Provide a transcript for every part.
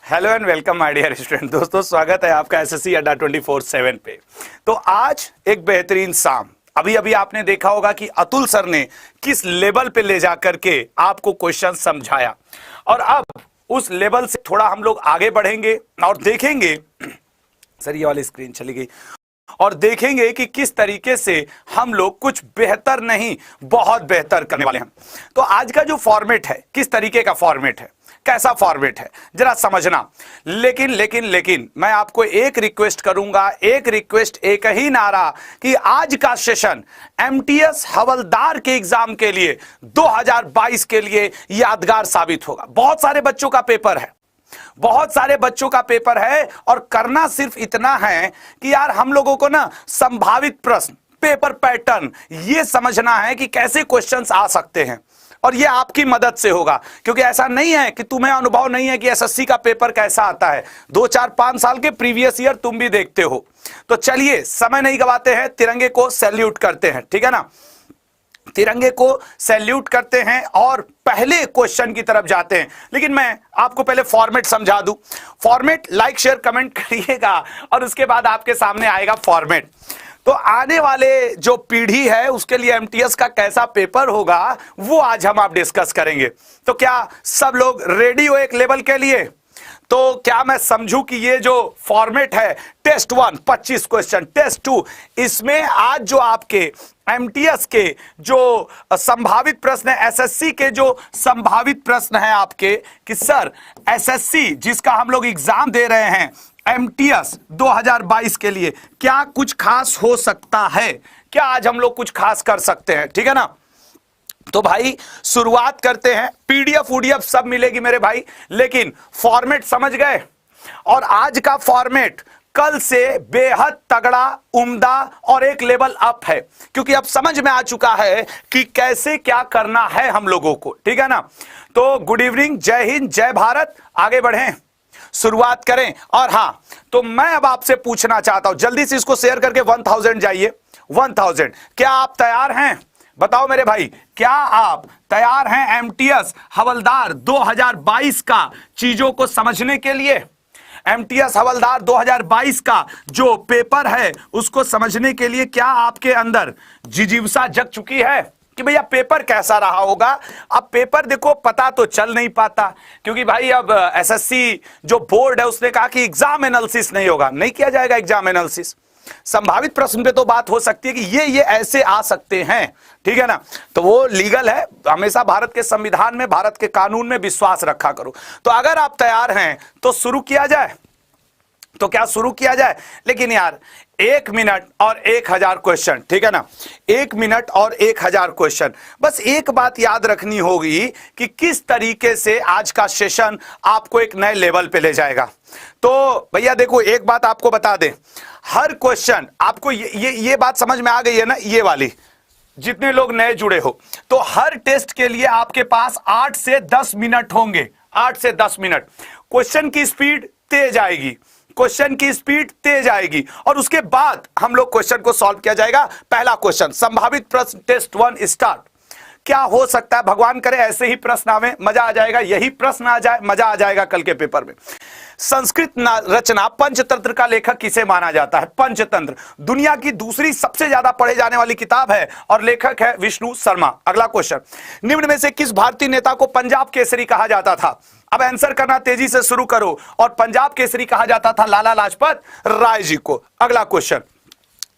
Hello and welcome my dear student. दोस्तों स्वागत है आपका एसएससी अड्डा 24/7 पे। तो आज एक बेहतरीन शाम, अभी अभी आपने देखा होगा कि अतुल सर ने किस लेवल पे ले जा करके आपको क्वेश्चन समझाया, और अब उस लेवल से थोड़ा हम लोग आगे बढ़ेंगे और देखेंगे। सर ये वाली स्क्रीन चली गई। और देखेंगे कि किस तरीके से हम लोग कुछ बेहतर नहीं बहुत बेहतर करने वाले हैं। तो आज का जो फॉर्मेट है, किस तरीके का फॉर्मेट है, कैसा फॉर्मेट है, जरा समझना। लेकिन मैं आपको एक रिक्वेस्ट करूंगा, एक रिक्वेस्ट, एक ही नारा कि आज का सेशन एमटीएस हवलदार के एग्जाम के लिए 2022 के लिए यादगार साबित होगा। बहुत सारे बच्चों का पेपर है, बहुत सारे बच्चों का पेपर है, और करना सिर्फ इतना है कि यार हम लोगों को ना संभावित प्रश्न, पेपर पैटर्न ये समझना है कि कैसे क्वेश्चंस आ सकते हैं, और ये आपकी मदद से होगा। क्योंकि ऐसा नहीं है कि तुम्हें अनुभव नहीं है कि एसएससी का पेपर कैसा आता है, 2, 4, 5 साल के प्रीवियस ईयर तुम भी देखते हो। तो चलिए समय नहीं गवाते हैं, तिरंगे को सैल्यूट करते हैं, ठीक है ना। तिरंगे को सैल्यूट करते हैं और पहले क्वेश्चन की तरफ जाते हैं। लेकिन मैं आपको पहले फॉर्मेट समझा दूं। फॉर्मेट लाइक शेयर कमेंट करिएगा और उसके बाद आपके सामने आएगा फॉर्मेट। तो आने वाले जो पीढ़ी है उसके लिए एमटीएस का कैसा पेपर होगा वो आज हम आप डिस्कस करेंगे। तो क्या सब लोग रेडी हो एक लेवल के लिए? तो क्या मैं समझूं कि ये जो फॉर्मेट है, टेस्ट 1 25 क्वेश्चन, टेस्ट 2 इसमें आज जो आपके एमटीएस के जो संभावित प्रश्न है, एसएससी के जो संभावित प्रश्न है आपके, कि सर एसएससी जिसका हम लोग एग्जाम दे रहे हैं एमटीएस 2022 के लिए क्या कुछ खास हो सकता है, क्या आज हम लोग कुछ खास कर सकते हैं, ठीक है ना। तो भाई शुरुआत करते हैं। पीडीएफ वूडीएफ सब मिलेगी मेरे भाई, लेकिन फॉर्मेट समझ गए। और आज का फॉर्मेट कल से बेहद तगड़ा, उम्दा और एक लेवल अप है, क्योंकि अब समझ में आ चुका है कि कैसे क्या करना है हम लोगों को, ठीक है ना। तो गुड इवनिंग, जय हिंद, जय भारत, आगे बढ़ें, शुरुआत करें। और हां, तो मैं अब आपसे पूछना चाहता हूं, जल्दी से इसको शेयर करके 1000 जाइए, 1000। क्या आप तैयार हैं? बताओ मेरे भाई, क्या आप तैयार हैं एमटीएस हवलदार 2022 का चीजों को समझने के लिए? एमटीएस हवलदार 2022 का जो पेपर है उसको समझने के लिए क्या आपके अंदर जिजीविसा जग चुकी है कि भैया पेपर कैसा रहा होगा? अब पेपर देखो पता तो चल नहीं पाता, क्योंकि भाई अब एसएससी जो बोर्ड है उसने कहा कि एग्जाम एनालिसिस नहीं होगा, नहीं किया जाएगा एग्जाम एनालिसिस। संभावित प्रश्न पे तो बात हो सकती है कि ये ऐसे आ सकते हैं, ठीक है ना। तो वो लीगल है, हमेशा भारत के संविधान में, भारत के कानून में विश्वास रखा करो। तो अगर आप तैयार हैं तो शुरू किया जाए। तो क्या शुरू किया जाए? लेकिन यार 1 मिनट और 1000 क्वेश्चन, ठीक है ना। 1 मिनट और 1000 क्वेश्चन। बस एक बात याद रखनी होगी कि किस तरीके से आज का सेशन आपको एक नए लेवल पे ले जाएगा। तो भैया देखो एक बात आपको बता दें, हर क्वेश्चन आपको ये बात समझ में आ गई है ना, ये वाली, जितने लोग नए जुड़े हो, तो हर टेस्ट के लिए आपके पास 8 से 10 मिनट होंगे, 8 से 10 मिनट। क्वेश्चन की स्पीड तेज आएगी, क्वेश्चन की स्पीड तेज आएगी, और उसके बाद हम लोग क्वेश्चन को सॉल्व किया जाएगा। पहला क्वेश्चन, संभावित प्रश्न टेस्ट 1 स्टार्ट। क्या हो सकता है? भगवान करे ऐसे ही प्रश्न आवे, मजा आ जाएगा। यही प्रश्न आ जाए, मजा आ जाएगा कल के पेपर में। संस्कृत रचना पंचतंत्र का लेखक किसे माना जाता है? पंचतंत्र दुनिया की दूसरी सबसे ज्यादा पढ़े जाने वाली किताब है और लेखक है विष्णु शर्मा। अगला क्वेश्चन, निम्न में से किस भारतीय नेता को पंजाब केसरी कहा जाता था? अब आंसर करना तेजी से शुरू करो। और पंजाब केसरी कहा जाता था लाला लाजपत राय जी को। अगला क्वेश्चन,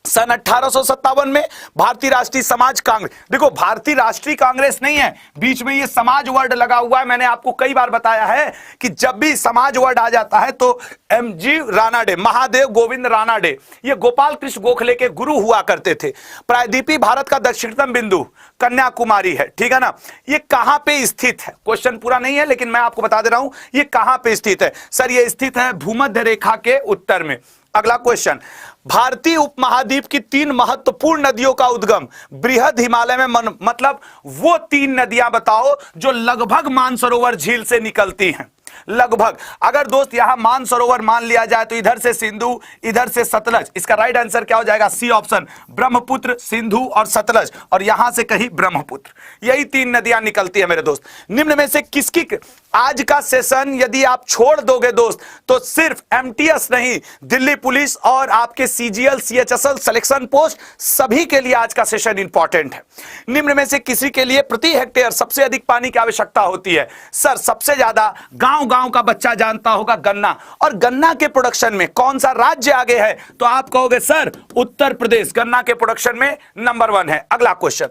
सन 1857 में भारतीय राष्ट्रीय समाज कांग्रेस, देखो भारतीय राष्ट्रीय कांग्रेस नहीं है, बीच में ये समाज वर्ड लगा हुआ है। मैंने आपको कई बार बताया है कि जब भी समाज वर्ड आ जाता है तो एमजी रानाडे, महादेव गोविंद रानाडे, ये गोपाल कृष्ण गोखले के गुरु हुआ करते थे। प्रायद्वीपीय भारत का दक्षिणतम बिंदु कन्याकुमारी है, ठीक है ना। ये कहां पे स्थित है? क्वेश्चन पूरा नहीं है लेकिन मैं आपको बता दे रहा हूं ये कहां पे स्थित है। सर ये स्थित है भूमध्य रेखा के उत्तर में। अगला क्वेश्चन, भारतीय उपमहाद्वीप की 3 महत्वपूर्ण नदियों का उद्गम बृहद हिमालय में, मतलब वो 3 नदियां बताओ जो लगभग मानसरोवर झील से निकलती हैं। लगभग। अगर दोस्त यहां मानसरोवर मान लिया जाए तो इधर से सिंधु, इधर से सतलज, इसका राइट आंसर क्या हो जाएगा? सी ऑप्शन, ब्रह्मपुत्र, सिंधु और सतलज, और यहां से कहीं ब्रह्मपुत्र। यही 3 नदियां निकलती है मेरे दोस्त। निम्न में से किसकी आज का सेशन यदि आप छोड़ दोगे दोस्त तो सिर्फ एमटीएस नहीं, दिल्ली पुलिस और आपके सीजीएल, सीएचएसएल सिलेक्शन पोस्ट सभी के लिए आज का सेशन इंपॉर्टेंट है। निम्न में से किसी के लिए प्रति हेक्टेयर सबसे अधिक पानी की आवश्यकता होती है? सर सबसे ज्यादा गांव गांव का बच्चा जानता होगा गन्ना, और गन्ना के प्रोडक्शन में कौन सा राज्य आगे है? तो आप कहोगे सर उत्तर प्रदेश गन्ना के प्रोडक्शन में नंबर 1 है। अगला क्वेश्चन,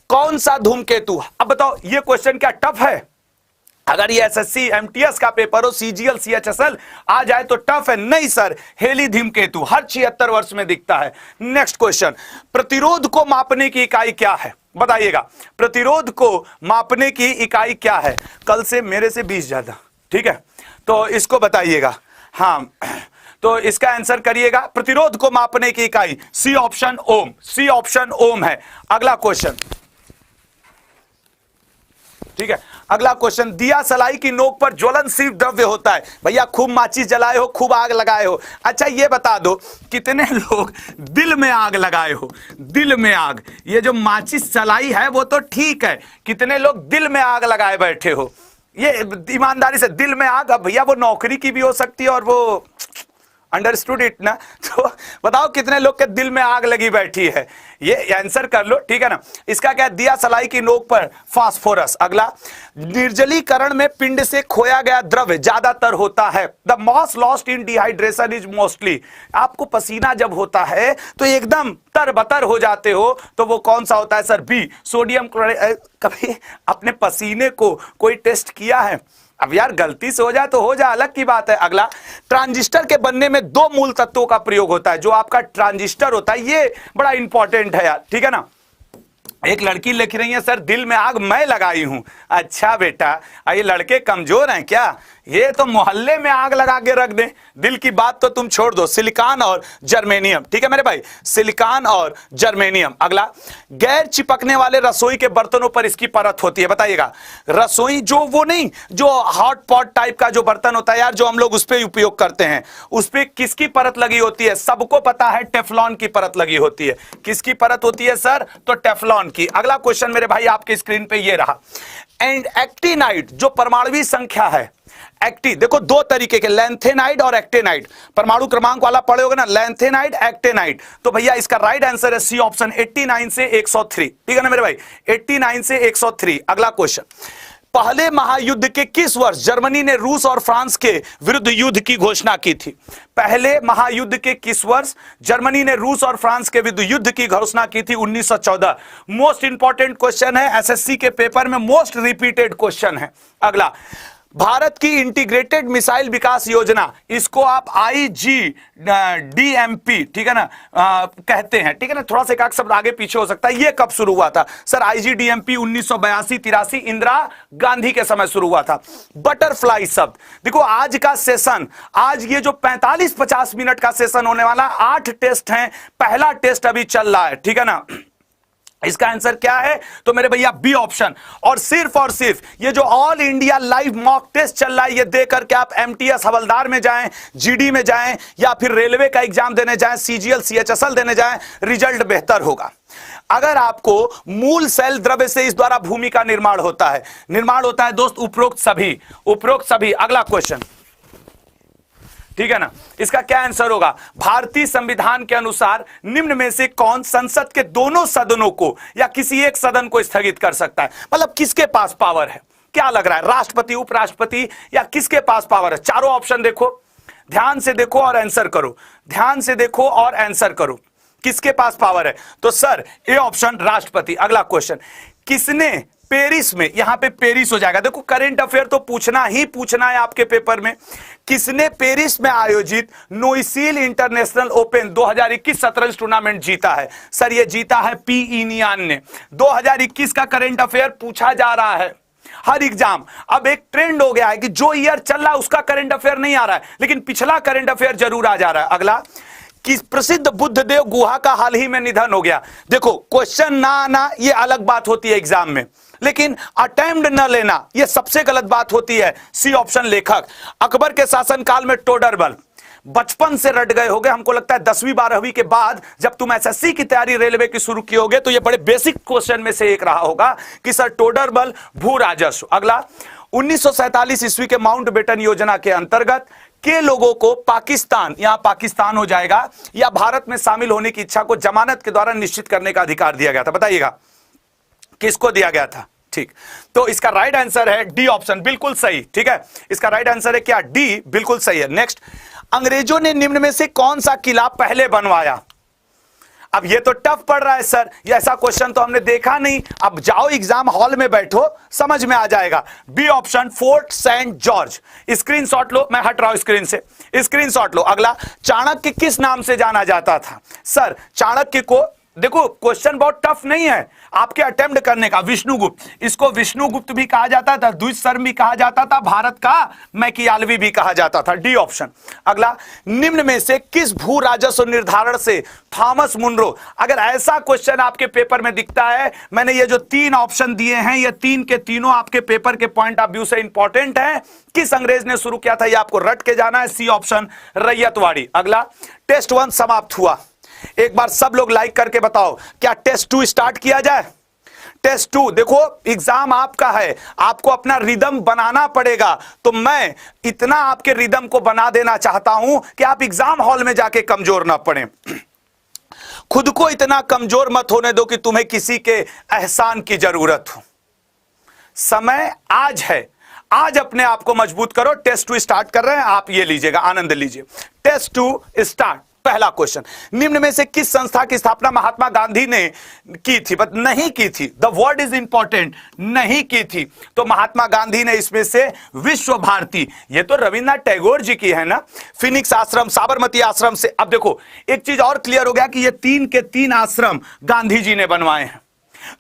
कौन सा धूमकेतु, अब बताओ ये क्वेश्चन क्या टफ है? अगर ये एसएससी एमटीएस का पेपर हो, सीजीएल सीएचएसएल आ जाए तो टफ है? नहीं सर, हेली धूमकेतु हर 76 वर्ष में दिखता है। नेक्स्ट क्वेश्चन, प्रतिरोध को मापने की इकाई क्या है? बताइएगा, प्रतिरोध को मापने की इकाई क्या है? कल से मेरे से 20 ज्यादा, ठीक है, तो इसको बताइएगा। हाँ, तो इसका आंसर करिएगा, प्रतिरोध को मापने की इकाई सी ऑप्शन ओम, सी ऑप्शन ओम है। अगला क्वेश्चन, ठीक है, अगला क्वेश्चन, दिया सलाई की नोक पर ज्वलनशील द्रव्य होता है। भैया खूब माचिस जलाए हो, खूब आग लगाए हो, अच्छा ये बता दो कितने लोग दिल में आग लगाए हो? दिल में आग, ये जो माचिस जलाई है वो तो ठीक है, कितने लोग दिल में आग लगाए बैठे हो? ये ईमानदारी से, दिल में आग, अब भैया वो नौकरी की भी हो सकती है और वो अंडरस्टूड इट ना, तो बताओ कितने लोग के दिल में आग लगी बैठी है? ये आंसर कर लो, ठीक है ना। इसका क्या, दिया सलाई की नोक पर फास्फोरस। अगला, निर्जलीकरण में पिंड से खोया गया द्रव्य ज्यादातर होता है। The mass lost in dehydration is mostly, आपको पसीना जब होता है तो एकदम तरबतर हो जाते हो, तो वो कौन सा होता है? Sir B, sodium chloride. कभी अपने पसीने को कोई टेस्ट किया है? अब यार गलती से हो जाए तो हो जाए, अलग की बात है। अगला, ट्रांजिस्टर के बनने में 2 मूल तत्वों का प्रयोग होता है। जो आपका ट्रांजिस्टर होता है ये बड़ा इंपॉर्टेंट है यार, ठीक है ना। एक लड़की लिख रही है सर दिल में आग मैं लगाई हूं। अच्छा बेटा, ये लड़के कमजोर हैं क्या? ये तो मोहल्ले में आग लगा के रख दे। दिल की बात तो तुम छोड़ दो। सिलिकॉन और जर्मेनियम, ठीक है मेरे भाई, सिलिकॉन और जर्मेनियम। अगला, गैर चिपकने वाले रसोई के बर्तनों पर इसकी परत होती है। बताइएगा, रसोई जो वो नहीं, जो हॉट पॉट टाइप का जो बर्तन होता है यार, जो हम लोग उस पर उपयोग करते हैं, उस पर किसकी परत लगी होती है? सबको पता है टेफ्लॉन की परत लगी होती है। किसकी परत होती है सर? तो टेफ्लॉन की। अगला क्वेश्चन मेरे भाई आपके स्क्रीन पे ये रहा, एंड एक्टिनाइड जो परमाणु संख्या है, एक्टी देखो 2 तरीके के, लैंथेनाइड और एक्टेनाइड, परमाणु क्रमांक वाला पढ़े होगे ना, लैंथेनाइड एक्टेनाइड। तो भैया इसका राइट आंसर है सी ऑप्शन, 89 से 103, ठीक है ना मेरे भाई, 89 से 103। अगला क्वेश्चन, पहले महायुद्ध के किस वर्ष जर्मनी ने रूस और फ्रांस के विरुद्ध युद्ध की घोषणा की थी? पहले महायुद्ध के किस वर्ष जर्मनी ने रूस और फ्रांस के विरुद्ध युद्ध की घोषणा की थी? 1914। मोस्ट इंपॉर्टेंट क्वेश्चन है, एसएससी के पेपर में मोस्ट रिपीटेड क्वेश्चन है। अगला, भारत की इंटीग्रेटेड मिसाइल विकास योजना, इसको आप IGDMP, ठीक है ना, कहते हैं, ठीक है ना। थोड़ा सा एक शब्द आगे पीछे हो सकता है। ये कब शुरू हुआ था? सर IGDMP 1982-83 इंदिरा गांधी के समय शुरू हुआ था। बटरफ्लाई शब्द देखो, आज का सेशन, आज ये जो 45-50 मिनट का सेशन होने वाला, 8 टेस्ट हैं, पहला टेस्ट अभी चल रहा है, ठीक है ना। इसका आंसर क्या है? तो मेरे भैया बी ऑप्शन। और सिर्फ ये जो all India live mock test चल रहा है, ये दे करके आप एमटीएस हवलदार में जाएं, जीडी में जाएं, या फिर रेलवे का एग्जाम देने जाएं, सीजीएल सीएचएसएल देने जाएं, रिजल्ट बेहतर होगा। अगर आपको मूल सेल द्रव्य से इस द्वारा भूमि का निर्माण होता है दोस्त, उपरोक्त सभी। अगला क्वेश्चन, ठीक है ना, इसका क्या आंसर होगा? भारतीय संविधान के अनुसार निम्न में से कौन संसद के दोनों सदनों को या किसी एक सदन को स्थगित कर सकता है? मतलब किसके पास पावर है? क्या लग रहा है, राष्ट्रपति, उपराष्ट्रपति, या किसके पास पावर है? चारों ऑप्शन देखो, ध्यान से देखो और आंसर करो, ध्यान से देखो और आंसर करो, किसके पास पावर है? तो सर ए ऑप्शन, राष्ट्रपति। अगला क्वेश्चन, किसने पेरिस में, यहां पे पेरिस हो जाएगा, देखो करंट अफेयर तो पूछना ही पूछना है आपके पेपर में। किसने पेरिस में आयोजित नोइसील इंटरनेशनल ओपन 2021 शतरंज टूर्नामेंट जीता है? सर ये जीता है पी इनियान ने। 2021 का करंट अफेयर पूछा जा रहा है हर एग्जाम। अब एक ट्रेंड हो गया है कि जो ईयर चल रहा है उसका करंट अफेयर नहीं आ रहा है, लेकिन पिछला करंट अफेयर जरूर आ जा रहा है। अगला, कि प्रसिद्ध बुद्धदेव गुहा का हाल ही में निधन हो गया। देखो क्वेश्चन ना आना ये अलग बात होती है एग्जाम में, लेकिन अटेम्प्ट न लेना यह सबसे गलत बात होती है। सी ऑप्शन लेखक। अकबर के शासनकाल में टोडरमल बचपन से रट गए होगे, हमको लगता है 10वीं 12वीं के बाद जब तुम एसएससी की तैयारी रेलवे की शुरू की होगे तो यह बड़े बेसिक क्वेश्चन में से एक रहा होगा कि सर टोडरमल भू राजस्व। अगला 1947 ईस्वी के माउंटबेटन योजना के अंतर्गत के लोगों को पाकिस्तान, यहां पाकिस्तान हो जाएगा, या भारत में शामिल होने की इच्छा को जमानत के द्वारा निश्चित करने का अधिकार दिया गया था? बताइएगा किसको दिया गया था? ठीक, तो इसका राइट आंसर है डी ऑप्शन, बिल्कुल सही। ठीक है, इसका राइट आंसर है क्या? डी, बिल्कुल सही है। नेक्स्ट, अंग्रेजों ने निम्न में से कौन सा किला पहले बनवाया? अब ये तो टफ पड़ रहा है सर, ये ऐसा क्वेश्चन तो हमने देखा नहीं। अब जाओ एग्जाम हॉल में बैठो, समझ में आ जाएगा। B option, Fort Saint George. Screenshot लो, मैं हट रहा हूं स्क्रीन से, स्क्रीनशॉट लो। अगला, चाणक्य किस नाम से जाना जाता था? सर चाणक्य को, देखो क्वेश्चन बहुत टफ नहीं है आपके अटेम्प्ट करने का। विष्णुगुप्त, इसको विष्णुगुप्त भी कहा जाता था, द्विशर्म भी कहा जाता था, भारत का मैकियालवी भी कहा जाता था। D option. अगला, निम्न में से किस भू राजस्व निर्धारण से थॉमस मुनरो? अगर ऐसा क्वेश्चन आपके पेपर में दिखता है, मैंने ये जो 3 ऑप्शन दिए हैं, ये 3 के तीनों आपके पेपर के पॉइंट ऑफ व्यू से इंपॉर्टेंट है। किस अंग्रेज ने शुरू किया था, ये आपको रट के जाना है। C option, Ryotwari. अगला, टेस्ट 1 समाप्त हुआ, एक बार सब लोग लाइक करके बताओ, क्या टेस्ट 2 स्टार्ट किया जाए? टेस्ट 2, देखो एग्जाम आपका है, आपको अपना रिदम बनाना पड़ेगा। तो मैं इतना आपके रिदम को बना देना चाहता हूं कि आप एग्जाम हॉल में जाके कमजोर ना पड़े। खुद को इतना कमजोर मत होने दो कि तुम्हें किसी के एहसान की जरूरत हो। समय आज है, आज अपने आप को मजबूत करो। टेस्ट 2 स्टार्ट कर रहे हैं, आप ये लीजिएगा, आनंद लीजिए। Test 2 start. पहला क्वेश्चन, निम्न में से किस संस्था की स्थापना महात्मा गांधी ने की थी? बट नहीं की थी, द वर्ड इज इंपॉर्टेंट, नहीं की थी। तो महात्मा गांधी ने इसमें से विश्व भारती, ये तो रविन्द्रनाथ टैगोर जी की है ना, फिनिक्स आश्रम, साबरमती आश्रम से। अब देखो एक चीज और क्लियर हो गया कि ये 3 के 3 आश्रम गांधी जी ने बनवाए हैं।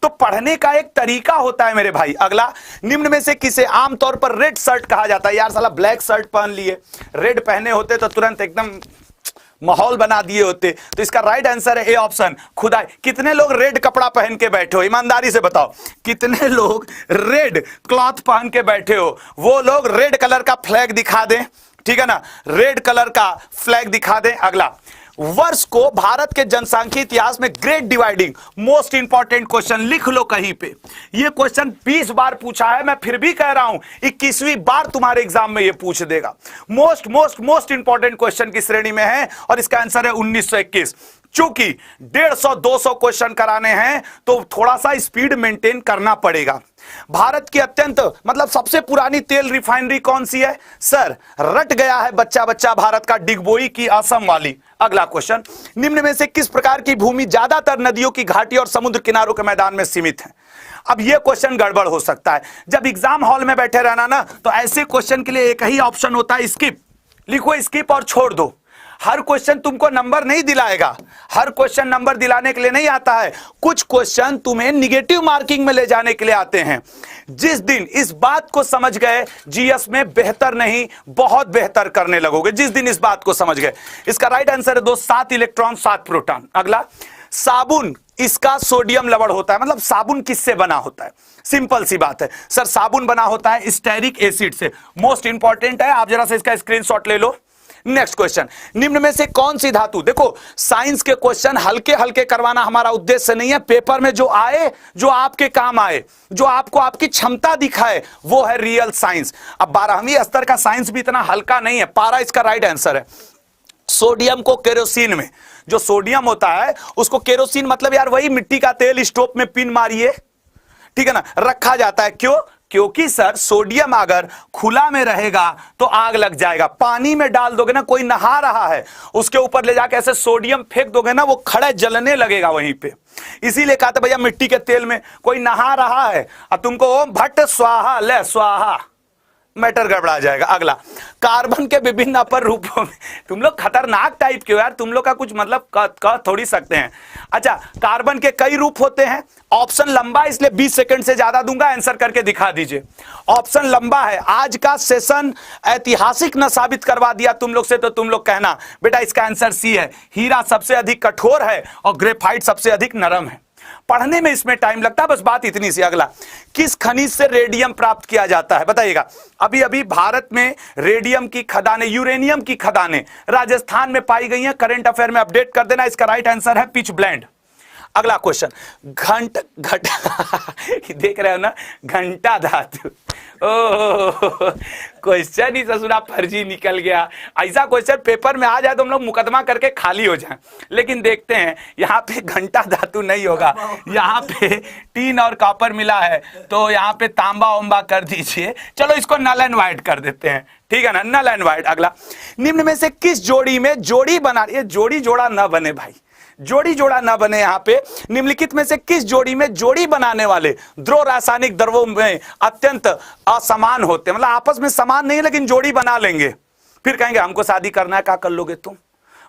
तो पढ़ने का एक तरीका होता है मेरे भाई। अगला, निम्न में से किसे आमतौर पर रेड शर्ट कहा जाता है? यार साला ब्लैक शर्ट पहन लिए, रेड पहने होते तो तुरंत एकदम माहौल बना दिए होते। तो इसका राइट आंसर है ए ऑप्शन, खुदाई। कितने लोग रेड कपड़ा पहन के बैठे हो, ईमानदारी से बताओ, कितने लोग रेड क्लॉथ पहन के बैठे हो? वो लोग रेड कलर का फ्लैग दिखा दें, ठीक है ना, रेड कलर का फ्लैग दिखा दें। अगला, वर्ष को भारत के जनसांख्यिकीय इतिहास में great dividing, most important question, लिख लो कहीं पे। ये क्वेश्चन 20 बार पूछा है, मैं फिर भी कह रहा हूं 21वीं बार तुम्हारे एग्जाम में ये पूछ देगा। Most most most important question की श्रेणी में है और इसका आंसर है 1921। चूंकि 150-200 क्वेश्चन कराने हैं तो थोड़ा सा स्पीड मेंटेन करना पड़ेगा। भारत की अत्यंत मतलब सबसे पुरानी तेल रिफाइनरी कौन सी है? सर रट गया है बच्चा बच्चा, भारत का डिगबोई की, असम वाली। अगला क्वेश्चन, निम्न में से किस प्रकार की भूमि ज्यादातर नदियों की घाटी और समुद्र किनारों के मैदान में सीमित है? अब यह क्वेश्चन गड़बड़ हो सकता है। जब एग्जाम हॉल में बैठे रहना ना, तो ऐसे क्वेश्चन के लिए एक ही ऑप्शन होता है, स्किप। लिखो स्किप और छोड़ दो। हर क्वेश्चन तुमको नंबर नहीं दिलाएगा, हर क्वेश्चन नंबर दिलाने के लिए नहीं आता है। कुछ क्वेश्चन तुम्हें निगेटिव मार्किंग में ले जाने के लिए आते हैं। जिस दिन इस बात को समझ गए, जीएस में बेहतर नहीं बहुत बेहतर करने लगोगे, जिस दिन इस बात को समझ गए। इसका राइट आंसर है 7 इलेक्ट्रॉन 7 प्रोटॉन। अगला, साबुन इसका सोडियम लवण होता है, मतलब साबुन किससे बना होता है? सिंपल सी बात है सर, साबुन बना होता है स्टेरिक एसिड से। मोस्ट इंपॉर्टेंट है, आप जरा से इसका स्क्रीनशॉट ले लो। नेक्स्ट क्वेश्चन, निम्न में से कौन सी धातु, देखो साइंस के क्वेश्चन हल्के हल्के करवाना हमारा उद्देश्य नहीं है। पेपर में जो आए, जो आपके काम आए, जो आपको आपकी क्षमता दिखाए, वो है रियल साइंस। अब 12वीं स्तर का साइंस भी इतना हल्का नहीं है। पारा इसका राइट आंसर है। सोडियम को केरोसिन में, जो सोडियम होता है उसको केरोसिन मतलब यार वही मिट्टी का तेल स्टोव में पिन मारिए, ठीक है ना, रखा जाता है। क्यों? क्योंकि सर सोडियम अगर खुला में रहेगा तो आग लग जाएगा। पानी में डाल दोगे ना, कोई नहा रहा है उसके ऊपर ले जाके ऐसे सोडियम फेंक दोगे ना, वो खड़े जलने लगेगा वहीं पे। इसीलिए कहा था भैया मिट्टी के तेल में कोई नहा रहा है और तुमको ओम भट्ट स्वाहा ले स्वाहा मैटर गड़बड़ा जाएगा। अगला, कार्बन के विभिन्न अपर रूपों में, तुम लोग खतरनाक टाइप के हो यार, तुम लोग का कुछ मतलब कह थोड़ी सकते हैं। अच्छा, कार्बन के कई रूप होते हैं। ऑप्शन लंबा है इसलिए 20 सेकंड से ज्यादा दूंगा, आंसर करके दिखा दीजिए। ऑप्शन लंबा है। आज का सेशन ऐतिहासिक न साबित करवा दिया तुम लोग से, तो तुम लोग कहना बेटा इसका आंसर सी है। हीरा सबसे अधिक कठोर है और ग्रेफाइट सबसे अधिक नरम है। पढ़ने में इसमें टाइम लगता है, बस बात इतनी सी। अगला, किस खनिज से रेडियम प्राप्त किया जाता है? बताइएगा। अभी अभी भारत में रेडियम की खदानें, यूरेनियम की खदानें राजस्थान में पाई गई हैं। करंट अफेयर में अपडेट कर देना। इसका राइट आंसर है पिच ब्लेंड। अगला क्वेश्चन, देख रहे हो ना, घंटा धातु। ओ क्वेश्चन ही ससुरा फर्जी निकल गया। ऐसा क्वेश्चन पेपर में आ जाए तो हम लोग मुकदमा करके खाली हो जाएं। लेकिन देखते हैं, यहाँ पे घंटा धातु नहीं होगा, यहाँ पे टीन और कॉपर मिला है, तो यहाँ पे तांबा ओंबा कर दीजिए। चलो इसको नल एंड वाइट कर देते हैं, ठीक है ना, नल एंड वाइट। अगला, निम्न में से किस जोड़ी में जोड़ी बना, ये जोड़ी जोड़ा ना बने भाई, जोड़ी जोड़ा ना बने। यहां पे निम्नलिखित में से किस जोड़ी में जोड़ी बनाने वाले द्रव रासायनिक द्रवों में अत्यंत असमान होते हैं? मतलब आपस में समान नहीं है लेकिन जोड़ी बना लेंगे, फिर कहेंगे हमको शादी करना है, क्या कर लोगे तुम?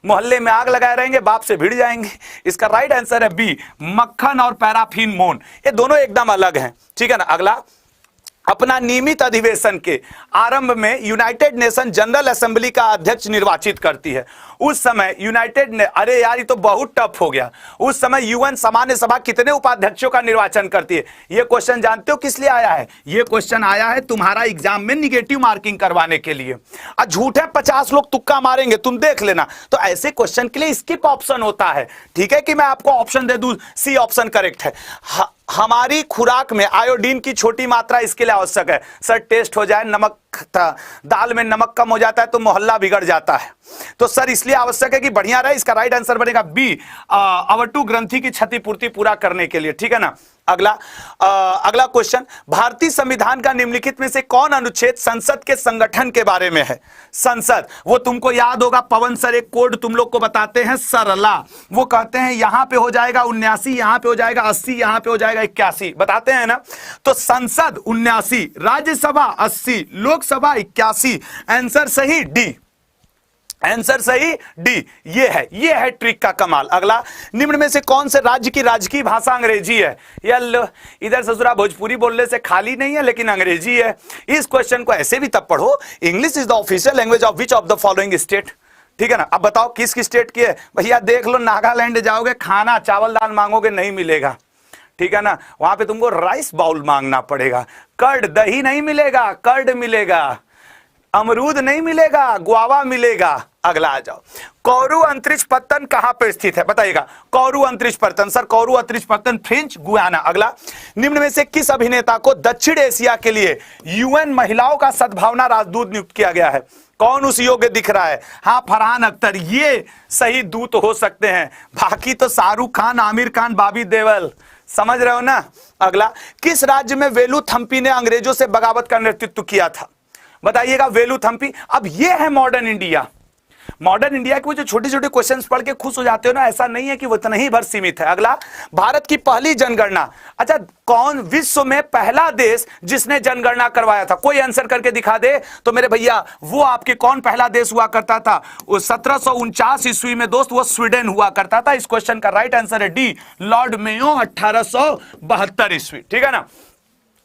मोहल्ले में आग लगाए रहेंगे, बाप से भिड़ जाएंगे। इसका राइट आंसर है बी, मक्खन और पैराफिन मोन, ये दोनों एकदम अलग हैं, ठीक है ना। अगला, अपना नियमित अधिवेशन के आरंभ में यूनाइटेड नेशन जनरल असेंबली का अध्यक्ष निर्वाचित करती है। उस समय यूनाइटेड ने, अरे यार ये तो बहुत टफ हो गया, उस समय यूएन सामान्य सभा कितने उपाध्यक्षों का निर्वाचन करती है? ये क्वेश्चन जानते हो किस लिए आया है? ये क्वेश्चन आया है तुम्हारा एग्जाम में निगेटिव मार्किंग करवाने के लिए। और झूठे 50 लोग तुक्का मारेंगे, तुम देख लेना। तो ऐसे क्वेश्चन के लिए स्किप ऑप्शन होता है, ठीक है, कि मैं आपको ऑप्शन दे दूं, सी ऑप्शन करेक्ट है। हमारी खुराक में आयोडीन की छोटी मात्रा इसके लिए आवश्यक है। सर टेस्ट हो जाए, नमक दाल में नमक कम हो जाता है तो मोहल्ला बिगड़ जाता है, तो सर इसलिए आवश्यक है कि बढ़िया रहे। इसका राइट आंसर बनेगा बी, अवटु ग्रंथि की क्षतिपूर्ति पूरा करने के लिए, ठीक है ना। अगला क्वेश्चन, भारतीय संविधान का निम्नलिखित में से कौन अनुच्छेद संसद के संगठन के बारे में है? संसद, वो तुमको याद होगा, पवन सर एक कोड तुम लोग को बताते हैं, सरला। वो कहते हैं यहां पे हो जाएगा 79, यहां पे हो जाएगा 80, यहां पे हो जाएगा 81, बताते हैं ना। तो संसद 79, राज्यसभा 80, लोकसभा 81। आंसर सही डी, आंसर सही डी। ये है ट्रिक का कमाल। अगला, निम्न में से कौन से राज्य की राजकीय भाषा अंग्रेजी है? यार इधर ससुरा भोजपुरी बोलने से खाली नहीं है, लेकिन अंग्रेजी है। इस क्वेश्चन को ऐसे भी तब पढ़ो, English is the official language of which of the following state, ठीक है ना। अब बताओ किस स्टेट की है? भैया देख लो, नागालैंड जाओगे, खाना चावल दाल मांगोगे नहीं मिलेगा, ठीक है ना। वहां पे तुमको राइस बाउल मांगना पड़ेगा। कर्ड, दही नहीं मिलेगा, कर्ड मिलेगा। अमरूद नहीं मिलेगा, गुआवा मिलेगा। अगला आ जाओ, कोरू अंतरिक्ष पत्तन कहां पे स्थित है? बताइएगा। कोरू अंतरिक्ष पत्तन, सर कोरू अंतरिक्ष पत्तन फ्रेंच गुयाना। अगला, निम्न में से किस अभिनेता को दक्षिण एशिया के लिए यूएन महिलाओं का सद्भावना राजदूत नियुक्त किया गया है? कौन उस योग्य दिख रहा है? हाँ, फरहान अख्तर, ये सही दूत हो सकते हैं। बाकी तो शाहरुख खान, आमिर खान, बॉबी देओल, समझ रहे हो ना। अगला, किस राज्य में वेलुथम्पी ने अंग्रेजों से बगावत का नेतृत्व किया था? बताइएगा। वेलुथम्पी। अब ये है मॉडर्न इंडिया। मॉडर्न इंडिया के वो जो छोटे छोटे क्वेश्चंस पढ़ के खुश हो जाते हो ना, ऐसा नहीं है कि वो इतना ही भर सीमित है। अगला, भारत की पहली जनगणना, अच्छा कौन विश्व में पहला देश जिसने जनगणना करवाया था? कोई आंसर करके दिखा दे तो मेरे भैया, वो आपके कौन पहला देश हुआ करता था? 1749 ईस्वी में दोस्त, वो स्वीडन हुआ करता था। इस क्वेश्चन का राइट आंसर है डी, लॉर्ड मेयो, 1872 ईस्वी, ठीक है ना।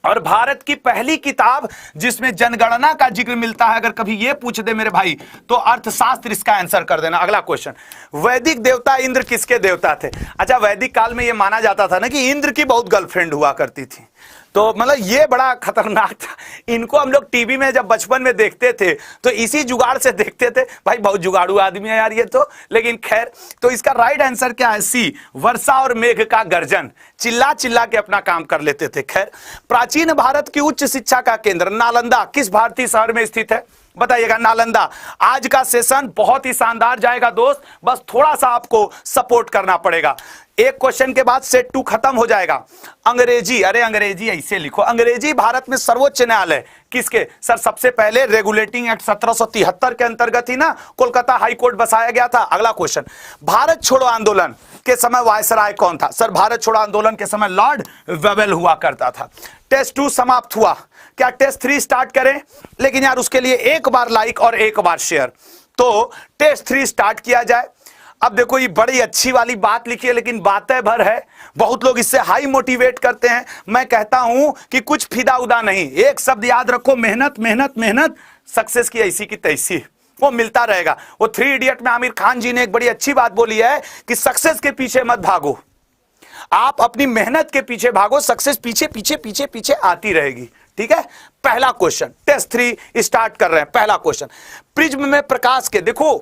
और भारत की पहली किताब जिसमें जनगणना का जिक्र मिलता है, अगर कभी यह पूछ दे मेरे भाई, तो अर्थशास्त्र इसका आंसर कर देना। अगला क्वेश्चन, वैदिक देवता इंद्र किसके देवता थे? अच्छा, वैदिक काल में यह माना जाता था ना कि इंद्र की बहुत गर्लफ्रेंड हुआ करती थी, तो मतलब ये बड़ा खतरनाक था। इनको हम लोग टीवी में जब बचपन में देखते थे तो इसी जुगाड़ से देखते थे। भाई बहुत जुगाड़ू आदमी है यार ये तो, लेकिन खैर। तो इसका राइट आंसर क्या है? सी, वर्षा और मेघ का गर्जन, चिल्ला चिल्ला के अपना काम कर लेते थे। खैर, प्राचीन भारत की उच्च शिक्षा का केंद्र नालंदा किस भारतीय शहर में स्थित है? बताइएगा। नालंदा। आज का सेशन बहुत ही शानदार जाएगा दोस्त, बस थोड़ा सा आपको सपोर्ट करना पड़ेगा। एक क्वेश्चन के बाद सेट 2 खत्म हो जाएगा। अंग्रेजी, अरे अंग्रेजी ऐसे लिखो, अंग्रेजी भारत में सर्वोच्च न्यायालय किसके? सर सबसे पहले रेगुलेटिंग एक्ट 1773 के अंतर्गत ही ना कोलकाता हाई कोर्ट बसाया गया था। अगला क्वेश्चन, भारत छोड़ो आंदोलन के समय वायसराय कौन था? सर भारत छोड़ो आंदोलन के समय लॉर्ड वेवेल हुआ करता था। टेस्ट 2 समाप्त हुआ, क्या टेस्ट 3 स्टार्ट करें? लेकिन यार उसके लिए एक बार लाइक और एक बार शेयर, तो टेस्ट 3 स्टार्ट किया जाए। अब देखो ये बड़ी अच्छी वाली बात लिखी है, लेकिन बातें भर है, बहुत लोग इससे हाई मोटिवेट करते हैं। मैं कहता हूं कि कुछ फिदा उदा नहीं, एक शब्द याद रखो, मेहनत मेहनत मेहनत। सक्सेस की ऐसी की तैसी, वो मिलता रहेगा। वो 3 इडियट में आमिर खान जी ने एक बड़ी अच्छी बात बोली है कि सक्सेस के पीछे मत भागो, आप अपनी मेहनत के पीछे भागो, सक्सेस पीछे पीछे पीछे पीछे आती रहेगी। ठीक है, पहला क्वेश्चन टेस्ट 3 स्टार्ट कर रहे हैं। पहला क्वेश्चन, प्रिज्म में प्रकाश के, देखो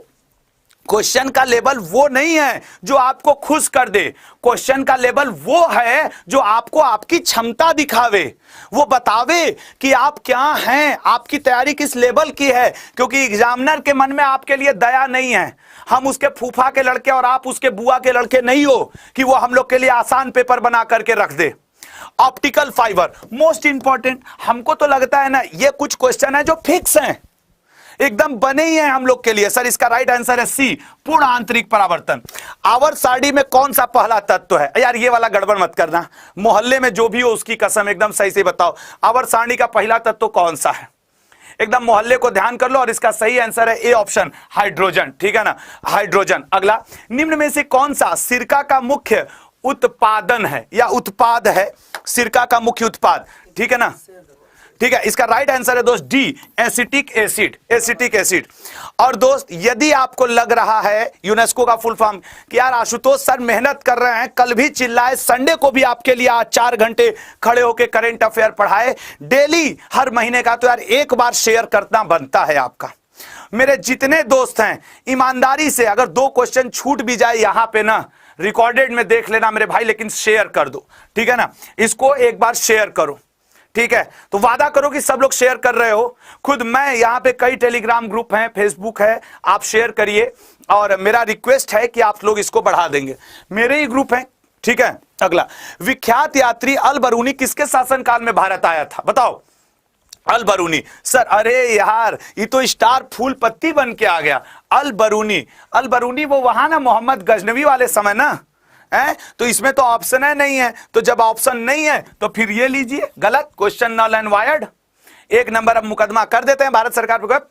क्वेश्चन का लेवल वो नहीं है जो आपको खुश कर दे, क्वेश्चन का लेवल वो है जो आपको आपकी क्षमता दिखावे, वो बतावे कि आप क्या हैं, आपकी तैयारी किस लेवल की है। क्योंकि एग्जामिनर के मन में आपके लिए दया नहीं है, हम उसके फूफा के लड़के और आप उसके बुआ के लड़के नहीं हो कि वो हम लोग के लिए आसान पेपर बना करके रख दे। ऑप्टिकल फाइबर मोस्ट इंपॉर्टेंट, हमको तो लगता है ना ये कुछ क्वेश्चन है जो फिक्स हैं, एकदम बने ही हैं हम लोग के लिए। सर इसका राइट आंसर है सी, पूर्ण आंतरिक परावर्तन। आवर्त सारणी में कौन सा पहला तत्व है? यार ये वाला गड़बड़ मत करना, मोहल्ले में जो भी हो उसकी कसम, एकदम सही से बताओ आवर्त सारणी का पहला तत्व कौन सा है? एकदम मोहल्ले को ध्यान कर लो, और इसका सही आंसर है ए ऑप्शन, हाइड्रोजन। ठीक है ना, हाइड्रोजन। अगला, निम्न में से कौन सा सिरका का मुख्य उत्पादन है या उत्पाद है? सिरका का मुख्य उत्पाद, ठीक है ना, ठीक है। इसका राइट आंसर है दोस्त D, acetic acid, acetic acid. और दोस्त यदि आपको लग रहा है यूनेस्को का फुल फॉर्म कि यार आशुतोष सर मेहनत कर रहे हैं, कल भी चिल्लाए, संडे को भी आपके लिए आज 4 घंटे खड़े होकर करंट अफेयर पढ़ाए, डेली हर महीने का, तो यार एक बार शेयर करना बनता है आपका। मेरे जितने दोस्त हैं ईमानदारी से, अगर 2 क्वेश्चन छूट भी जाए यहां पे ना, रिकॉर्डेड में देख लेना मेरे भाई, लेकिन शेयर कर दो। ठीक है ना, इसको एक बार शेयर करो। ठीक है, तो वादा करो कि सब लोग शेयर कर रहे हो। खुद मैं यहां पे कई टेलीग्राम ग्रुप हैं, फेसबुक है, आप शेयर करिए, और मेरा रिक्वेस्ट है कि आप लोग इसको बढ़ा देंगे। मेरे ही ग्रुप हैं। ठीक है, अगला, विख्यात यात्री अल बरूनी किसके शासनकाल में भारत आया था? बताओ। अल बरूनी, सर अरे यार ये तो स्टार फूल पत्ती बन के आ गया। अल बरूनी, अल बरूनी वो वहां ना मोहम्मद गजनवी वाले समय ना है, तो इसमें तो ऑप्शन है नहीं है, तो जब ऑप्शन नहीं है तो फिर ये लीजिए गलत, question null and void. 1 number अब मुकदमा कर देते हैं भारत सरकार पर,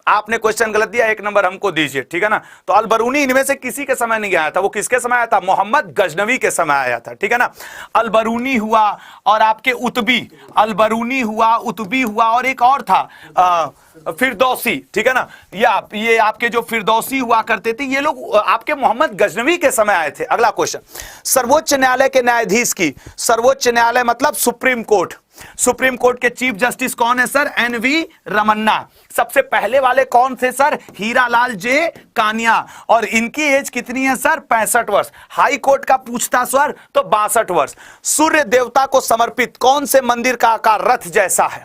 आपने क्वेश्चन गलत दिया, 1 नंबर हमको दीजिए। ठीक है ना, तो अल बरूनी इनमें से किसी के समय नहीं आया था, वो किसके समय आया था? मोहम्मद गजनवी के समय आया था। ठीक है ना, अल बरूनी हुआ, और आपके उतबी, अल बरूनी हुआ, उतबी हुआ, और एक और था फिरदौसी। ठीक है ना, ये आपके जो फिरदौसी हुआ करते थे, ये लोग आपके मोहम्मद गजनवी के समय आए थे। अगला क्वेश्चन, सर्वोच्च न्यायालय के न्यायाधीश की, सर्वोच्च न्यायालय मतलब सुप्रीम कोर्ट, सुप्रीम कोर्ट के चीफ जस्टिस कौन है सर? एन.वी. रमन्ना। सबसे पहले वाले कौन थे सर? हीरालाल जे कानिया, और इनकी एज कितनी है सर? 65 वर्ष। हाई कोर्ट का पूछता सर तो 62 वर्ष। सूर्य देवता को समर्पित कौन से मंदिर का आकार रथ जैसा है?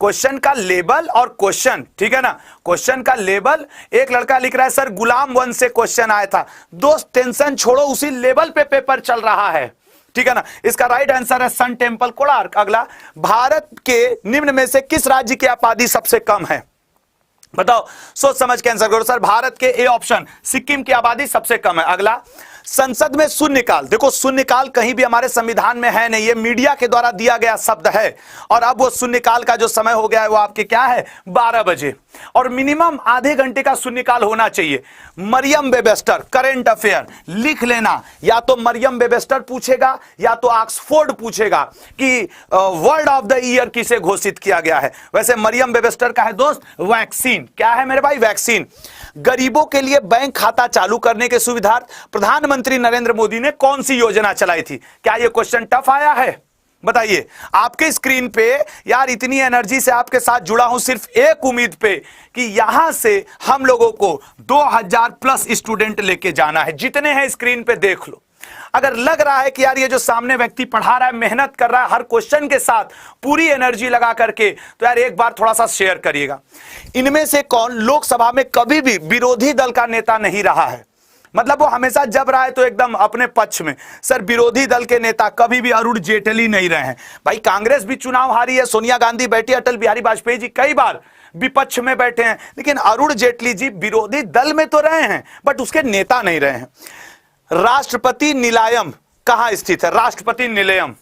क्वेश्चन का लेबल और क्वेश्चन, ठीक है ना, क्वेश्चन का लेबल, एक लड़का लिख रहा है सर गुलाम वंश से क्वेश्चन आया था। दोस्त टेंशन छोड़ो, उसी लेवल पे पेपर चल रहा है। ठीक है ना, इसका राइट आंसर है सन टेम्पल कोणार्क। अगला, भारत के निम्न में से किस राज्य की आबादी सबसे कम है? बताओ, सोच समझ के आंसर करो। सर भारत के ए ऑप्शन, सिक्किम की आबादी सबसे कम है। अगला, संसद में शून्यकाल, देखो शून्यकाल कहीं भी हमारे संविधान में है नहीं, ये मीडिया के द्वारा दिया गया शब्द है, और अब वो शून्यकाल का जो समय हो गया है वो आपके क्या है? 12 बजे, और मिनिमम आधे घंटे का शून्यकाल होना चाहिए। मरियम वेबस्टर करंट अफेयर लिख लेना, या तो मरियम वेबस्टर पूछेगा या तो ऑक्सफोर्ड पूछेगा कि वर्ड ऑफ द ईयर किसे घोषित किया गया है। वैसे मरियम वेबस्टर का है दोस्त वैक्सीन, क्या है मेरे भाई? वैक्सीन। गरीबों के लिए बैंक खाता चालू करने के सुविधार्थ प्रधानमंत्री नरेंद्र मोदी ने कौन सी योजना चलाई थी? क्या यह क्वेश्चन टफ आया है? बताइए। आपके स्क्रीन पे यार इतनी एनर्जी से आपके साथ जुड़ा हूं सिर्फ एक उम्मीद पे कि यहां से हम लोगों को 2000 प्लस स्टूडेंट लेके जाना है। जितने हैं स्क्रीन पे देख लो। अगर लग रहा है कि यार ये जो सामने व्यक्ति पढ़ा रहा है, मेहनत कर रहा है, हर क्वेश्चन के साथ पूरी एनर्जी लगा करके, तो यार एक बार थोड़ा सा शेयर करिएगा। इनमें से कौन लोकसभा में कभी भी विरोधी दल का नेता नहीं रहा है? मतलब वो हमेशा जब रहा है तो एकदम अपने पक्ष में। सर विरोधी दल के नेता कभी भी अरुण जेटली नहीं रहे हैं। भाई कांग्रेस भी चुनाव हारी है, सोनिया गांधी बैठी, अटल बिहारी वाजपेयी जी कई बार विपक्ष में बैठे हैं, लेकिन अरुण जेटली जी विरोधी दल में तो रहे हैं बट उसके नेता नहीं रहे हैं। राष्ट्रपति निलयम कहां स्थित है? राष्ट्रपति निलयम,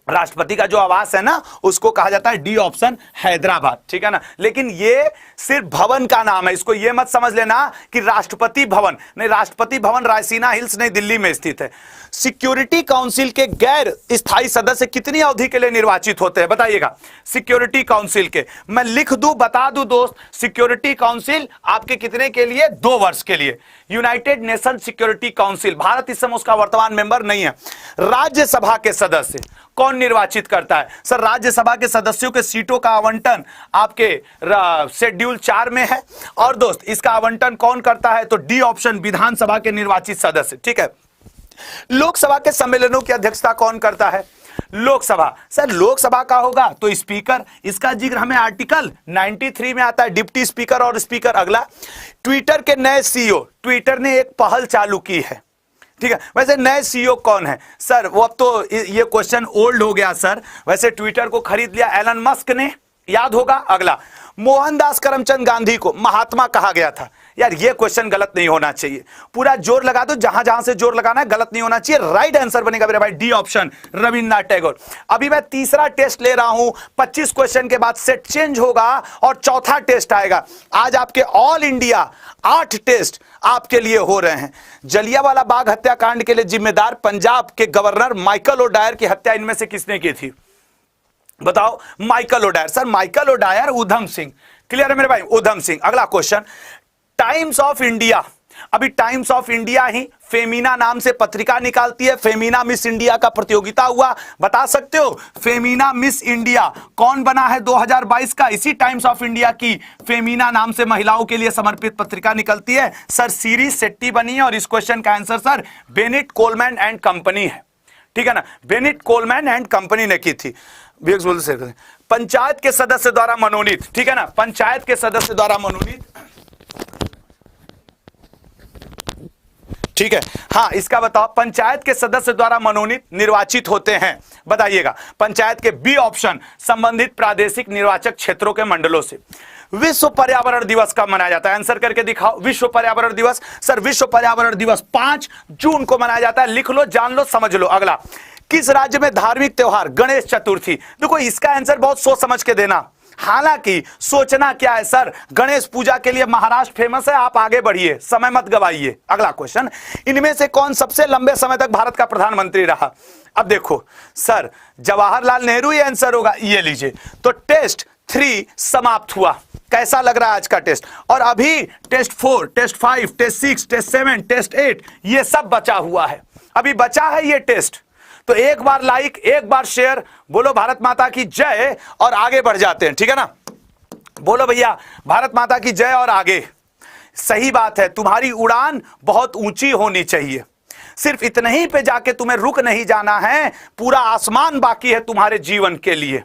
राष्ट्रपति का जो आवास है ना उसको कहा जाता है डी ऑप्शन हैदराबाद, ठीक है ना। लेकिन ये सिर्फ भवन का नाम है, इसको ये मत समझ लेना कि राष्ट्रपति भवन नहीं, राष्ट्रपति भवन रायसीना हिल्स नई दिल्ली में स्थित है। सिक्योरिटी काउंसिल के गैर स्थायी सदस्य कितनी अवधि के लिए निर्वाचित होते हैं बताइएगा? सिक्योरिटी काउंसिल के मैं लिख दूं, बता दूं दोस्त, सिक्योरिटी काउंसिल आपके कितने के लिए? 2 वर्ष के लिए। United nation security council, Bharat इस समय उसका वर्तमान मेंबर नहीं है। राज्यसभा के सदस्य कौन निर्वाचित करता है? सर राज्यसभा के सदस्यों के सीटों का आवंटन आपके शेड्यूल 4 में है। और दोस्त इसका आवंटन कौन करता है? तो डी ऑप्शन विधानसभा के निर्वाचित सदस्य, ठीक है। लोकसभा के सम्मेलनों की अध्यक्षता कौन करता है? लोकसभा, सर लोकसभा का होगा तो स्पीकर, इसका जिक्र हमें आर्टिकल 93 में आता है, डिप्टी स्पीकर और स्पीकर। अगला, ट्विटर के नए सीईओ, ट्विटर ने एक पहल चालू की है, ठीक है। वैसे नए सीईओ कौन है? सर वो अब तो ये क्वेश्चन ओल्ड हो गया सर। वैसे ट्विटर को खरीद लिया एलन मस्क ने, याद होगा। अगला, मोहनदास करमचंद गांधी को महात्मा कहा गया था। यार ये क्वेश्चन गलत नहीं होना चाहिए, पूरा जोर लगा दो, जहां जहां से जोर लगाना है, गलत नहीं होना चाहिए। राइट आंसर बनेगा मेरे भाई डी ऑप्शन रविन्द्रनाथ टैगोर। अभी मैं तीसरा टेस्ट ले रहा हूं, 25 क्वेश्चन के बाद सेट चेंज होगा और चौथा टेस्ट आएगा। आज आपके ऑल इंडिया 8 टेस्ट आपके लिए हो रहे हैं। जलियांवाला बाग हत्याकांड के लिए जिम्मेदार पंजाब के गवर्नर माइकल ओडायर की हत्या इनमें से किसने की थी? बताओ। Michael O'Dwyer, sir Michael O'Dwyer Udham Singh, clear है मेरे भाई? उधम सिंह। अगला क्वेश्चन, टाइम्स ऑफ इंडिया, अभी टाइम्स ऑफ इंडिया ही फेमिना नाम से पत्रिका निकालती है। फेमिना मिस इंडिया का प्रतियोगिता हुआ, बता सकते हो फेमिना मिस इंडिया कौन बना है 2022 का? इसी टाइम्स ऑफ इंडिया की फेमिना नाम से महिलाओं के लिए समर्पित पत्रिका निकलती है। सर सीरी शेट्टी बनी है और इस क्वेश्चन का answer sir Bennett Coleman and company है, ठीक है ना। बेनेट कोलमैन एंड कंपनी ने की थी। पंचायत के सदस्य द्वारा मनोनीत, ठीक है ना, पंचायत के सदस्य द्वारा मनोनीत, ठीक है। हाँ इसका बताओ, पंचायत के सदस्य द्वारा मनोनीत निर्वाचित होते हैं, बताइएगा। पंचायत के बी ऑप्शन संबंधित प्रादेशिक निर्वाचक क्षेत्रों के मंडलों से। विश्व पर्यावरण दिवस कब मनाया जाता है? आंसर करके दिखाओ। विश्व पर्यावरण दिवस, सर विश्व पर्यावरण दिवस 5 जून को मनाया जाता है। लिख लो, जान लो, समझ लो। अगला, किस राज्य में धार्मिक त्योहार गणेश चतुर्थी? देखो इसका आंसर बहुत सोच समझ के देना, हालांकि सोचना क्या है सर, गणेश पूजा के लिए महाराष्ट्र फेमस है, आप आगे बढ़िए, समय मत गवाइए। अगला क्वेश्चन, इनमें से कौन सबसे लंबे समय तक भारत का प्रधानमंत्री रहा? अब देखो सर जवाहरलाल नेहरू ये आंसर होगा, ये लीजिए। तो टेस्ट 3 समाप्त हुआ। कैसा लग रहा है आज का टेस्ट? और अभी test 4, test 5, test 6, test 7, test 8 ये सब बचा हुआ है, अभी बचा है ये टेस्ट। तो एक बार लाइक, एक बार शेयर, बोलो भारत माता की जय और आगे बढ़ जाते हैं, ठीक है ना। बोलो भैया भारत माता की जय और आगे। सही बात है, तुम्हारी उड़ान बहुत ऊंची होनी चाहिए, सिर्फ इतने ही पे जाके तुम्हें रुक नहीं जाना है, पूरा आसमान बाकी है तुम्हारे जीवन के लिए।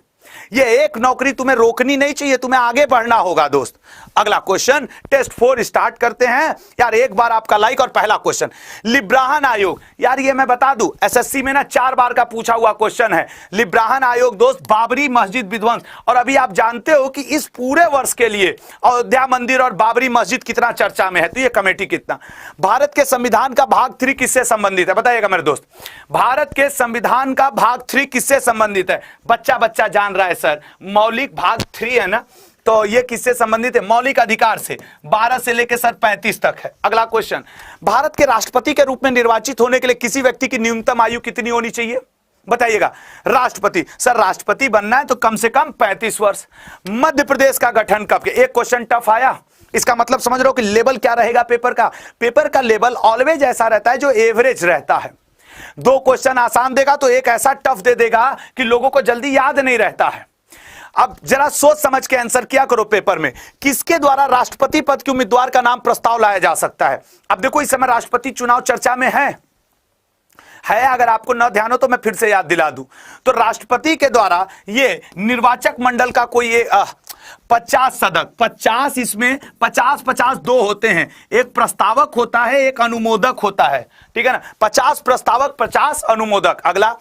ये एक नौकरी तुम्हें रोकनी नहीं चाहिए, तुम्हें आगे बढ़ना होगा दोस्त। अगला क्वेश्चन, टेस्ट 4 स्टार्ट करते हैं। यार एक बार आपका लाइक। और पहला क्वेश्चन, लिब्राहन आयोग, यार ये मैं बता दूं एसएससी में ना 4 बार का पूछा हुआ क्वेश्चन है। लिब्राहन आयोग दोस्त बाबरी मस्जिद विध्वंस, और अभी आप जानते हो कि इस पूरे वर्ष के लिए अयोध्या मंदिर और बाबरी मस्जिद कितना चर्चा में है, तो ये कमेटी कितना। भारत के संविधान का भाग 3 किससे संबंधित है? बताइएगा मेरे दोस्त, भारत के संविधान का भाग 3 किससे संबंधित है? बच्चा बच्चा जान रहा है सर, मौलिक भाग 3 है ना, तो ये किससे संबंधित है? मौलिक अधिकार से। 12 से लेकर सर 35 तक है। अगला क्वेश्चन, भारत के राष्ट्रपति के रूप में निर्वाचित होने के लिए किसी व्यक्ति की न्यूनतम आयु कितनी होनी चाहिए? बताइएगा। राष्ट्रपति, सर राष्ट्रपति बनना है तो कम से कम 35 वर्ष। मध्य प्रदेश का गठन कब किया? एक क्वेश्चन टफ आया, इसका मतलब समझ रहे हो कि लेवल क्या रहेगा पेपर का? पेपर का लेवल ऑलवेज ऐसा रहता है जो एवरेज रहता है। 2 क्वेश्चन आसान देगा तो एक ऐसा टफ दे देगा कि लोगों को जल्दी याद नहीं रहता है। अब जरा सोच समझ के आंसर किया करो पेपर में, किसके द्वारा राष्ट्रपति पद के उम्मीदवार का नाम प्रस्ताव लाया जा सकता है? अब देखो इस समय राष्ट्रपति चुनाव चर्चा में है, अगर आपको न ध्यान हो तो मैं फिर से याद दिला दूं। तो राष्ट्रपति के द्वारा ये निर्वाचक मंडल का कोई 50 सदस्य, 50 इसमें 50-50 2 होते हैं, एक प्रस्तावक होता है, एक अनुमोदक होता है, ठीक है ना। 50 प्रस्तावक 50 अनुमोदक। अगला,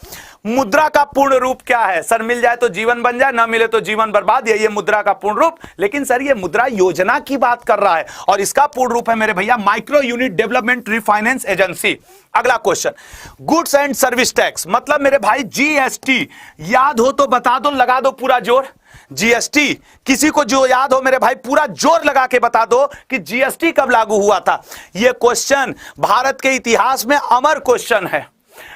मुद्रा का पूर्ण रूप क्या है? सर मिल जाए तो जीवन बन जाए, ना मिले तो जीवन बर्बाद, यही है मुद्रा का पूर्ण रूप। लेकिन सर ये मुद्रा योजना की बात कर रहा है और इसका पूर्ण रूप है मेरे भैया micro unit development refinance agency. अगला question, goods and service tax मतलब मेरे भाई जीएसटी, याद हो तो बता दो, लगा दो पूरा जोर। जीएसटी किसी को जो याद हो मेरे भाई पूरा जोर लगा के बता दो कि जीएसटी कब लागू हुआ था। यह क्वेश्चन भारत के इतिहास में अमर क्वेश्चन है।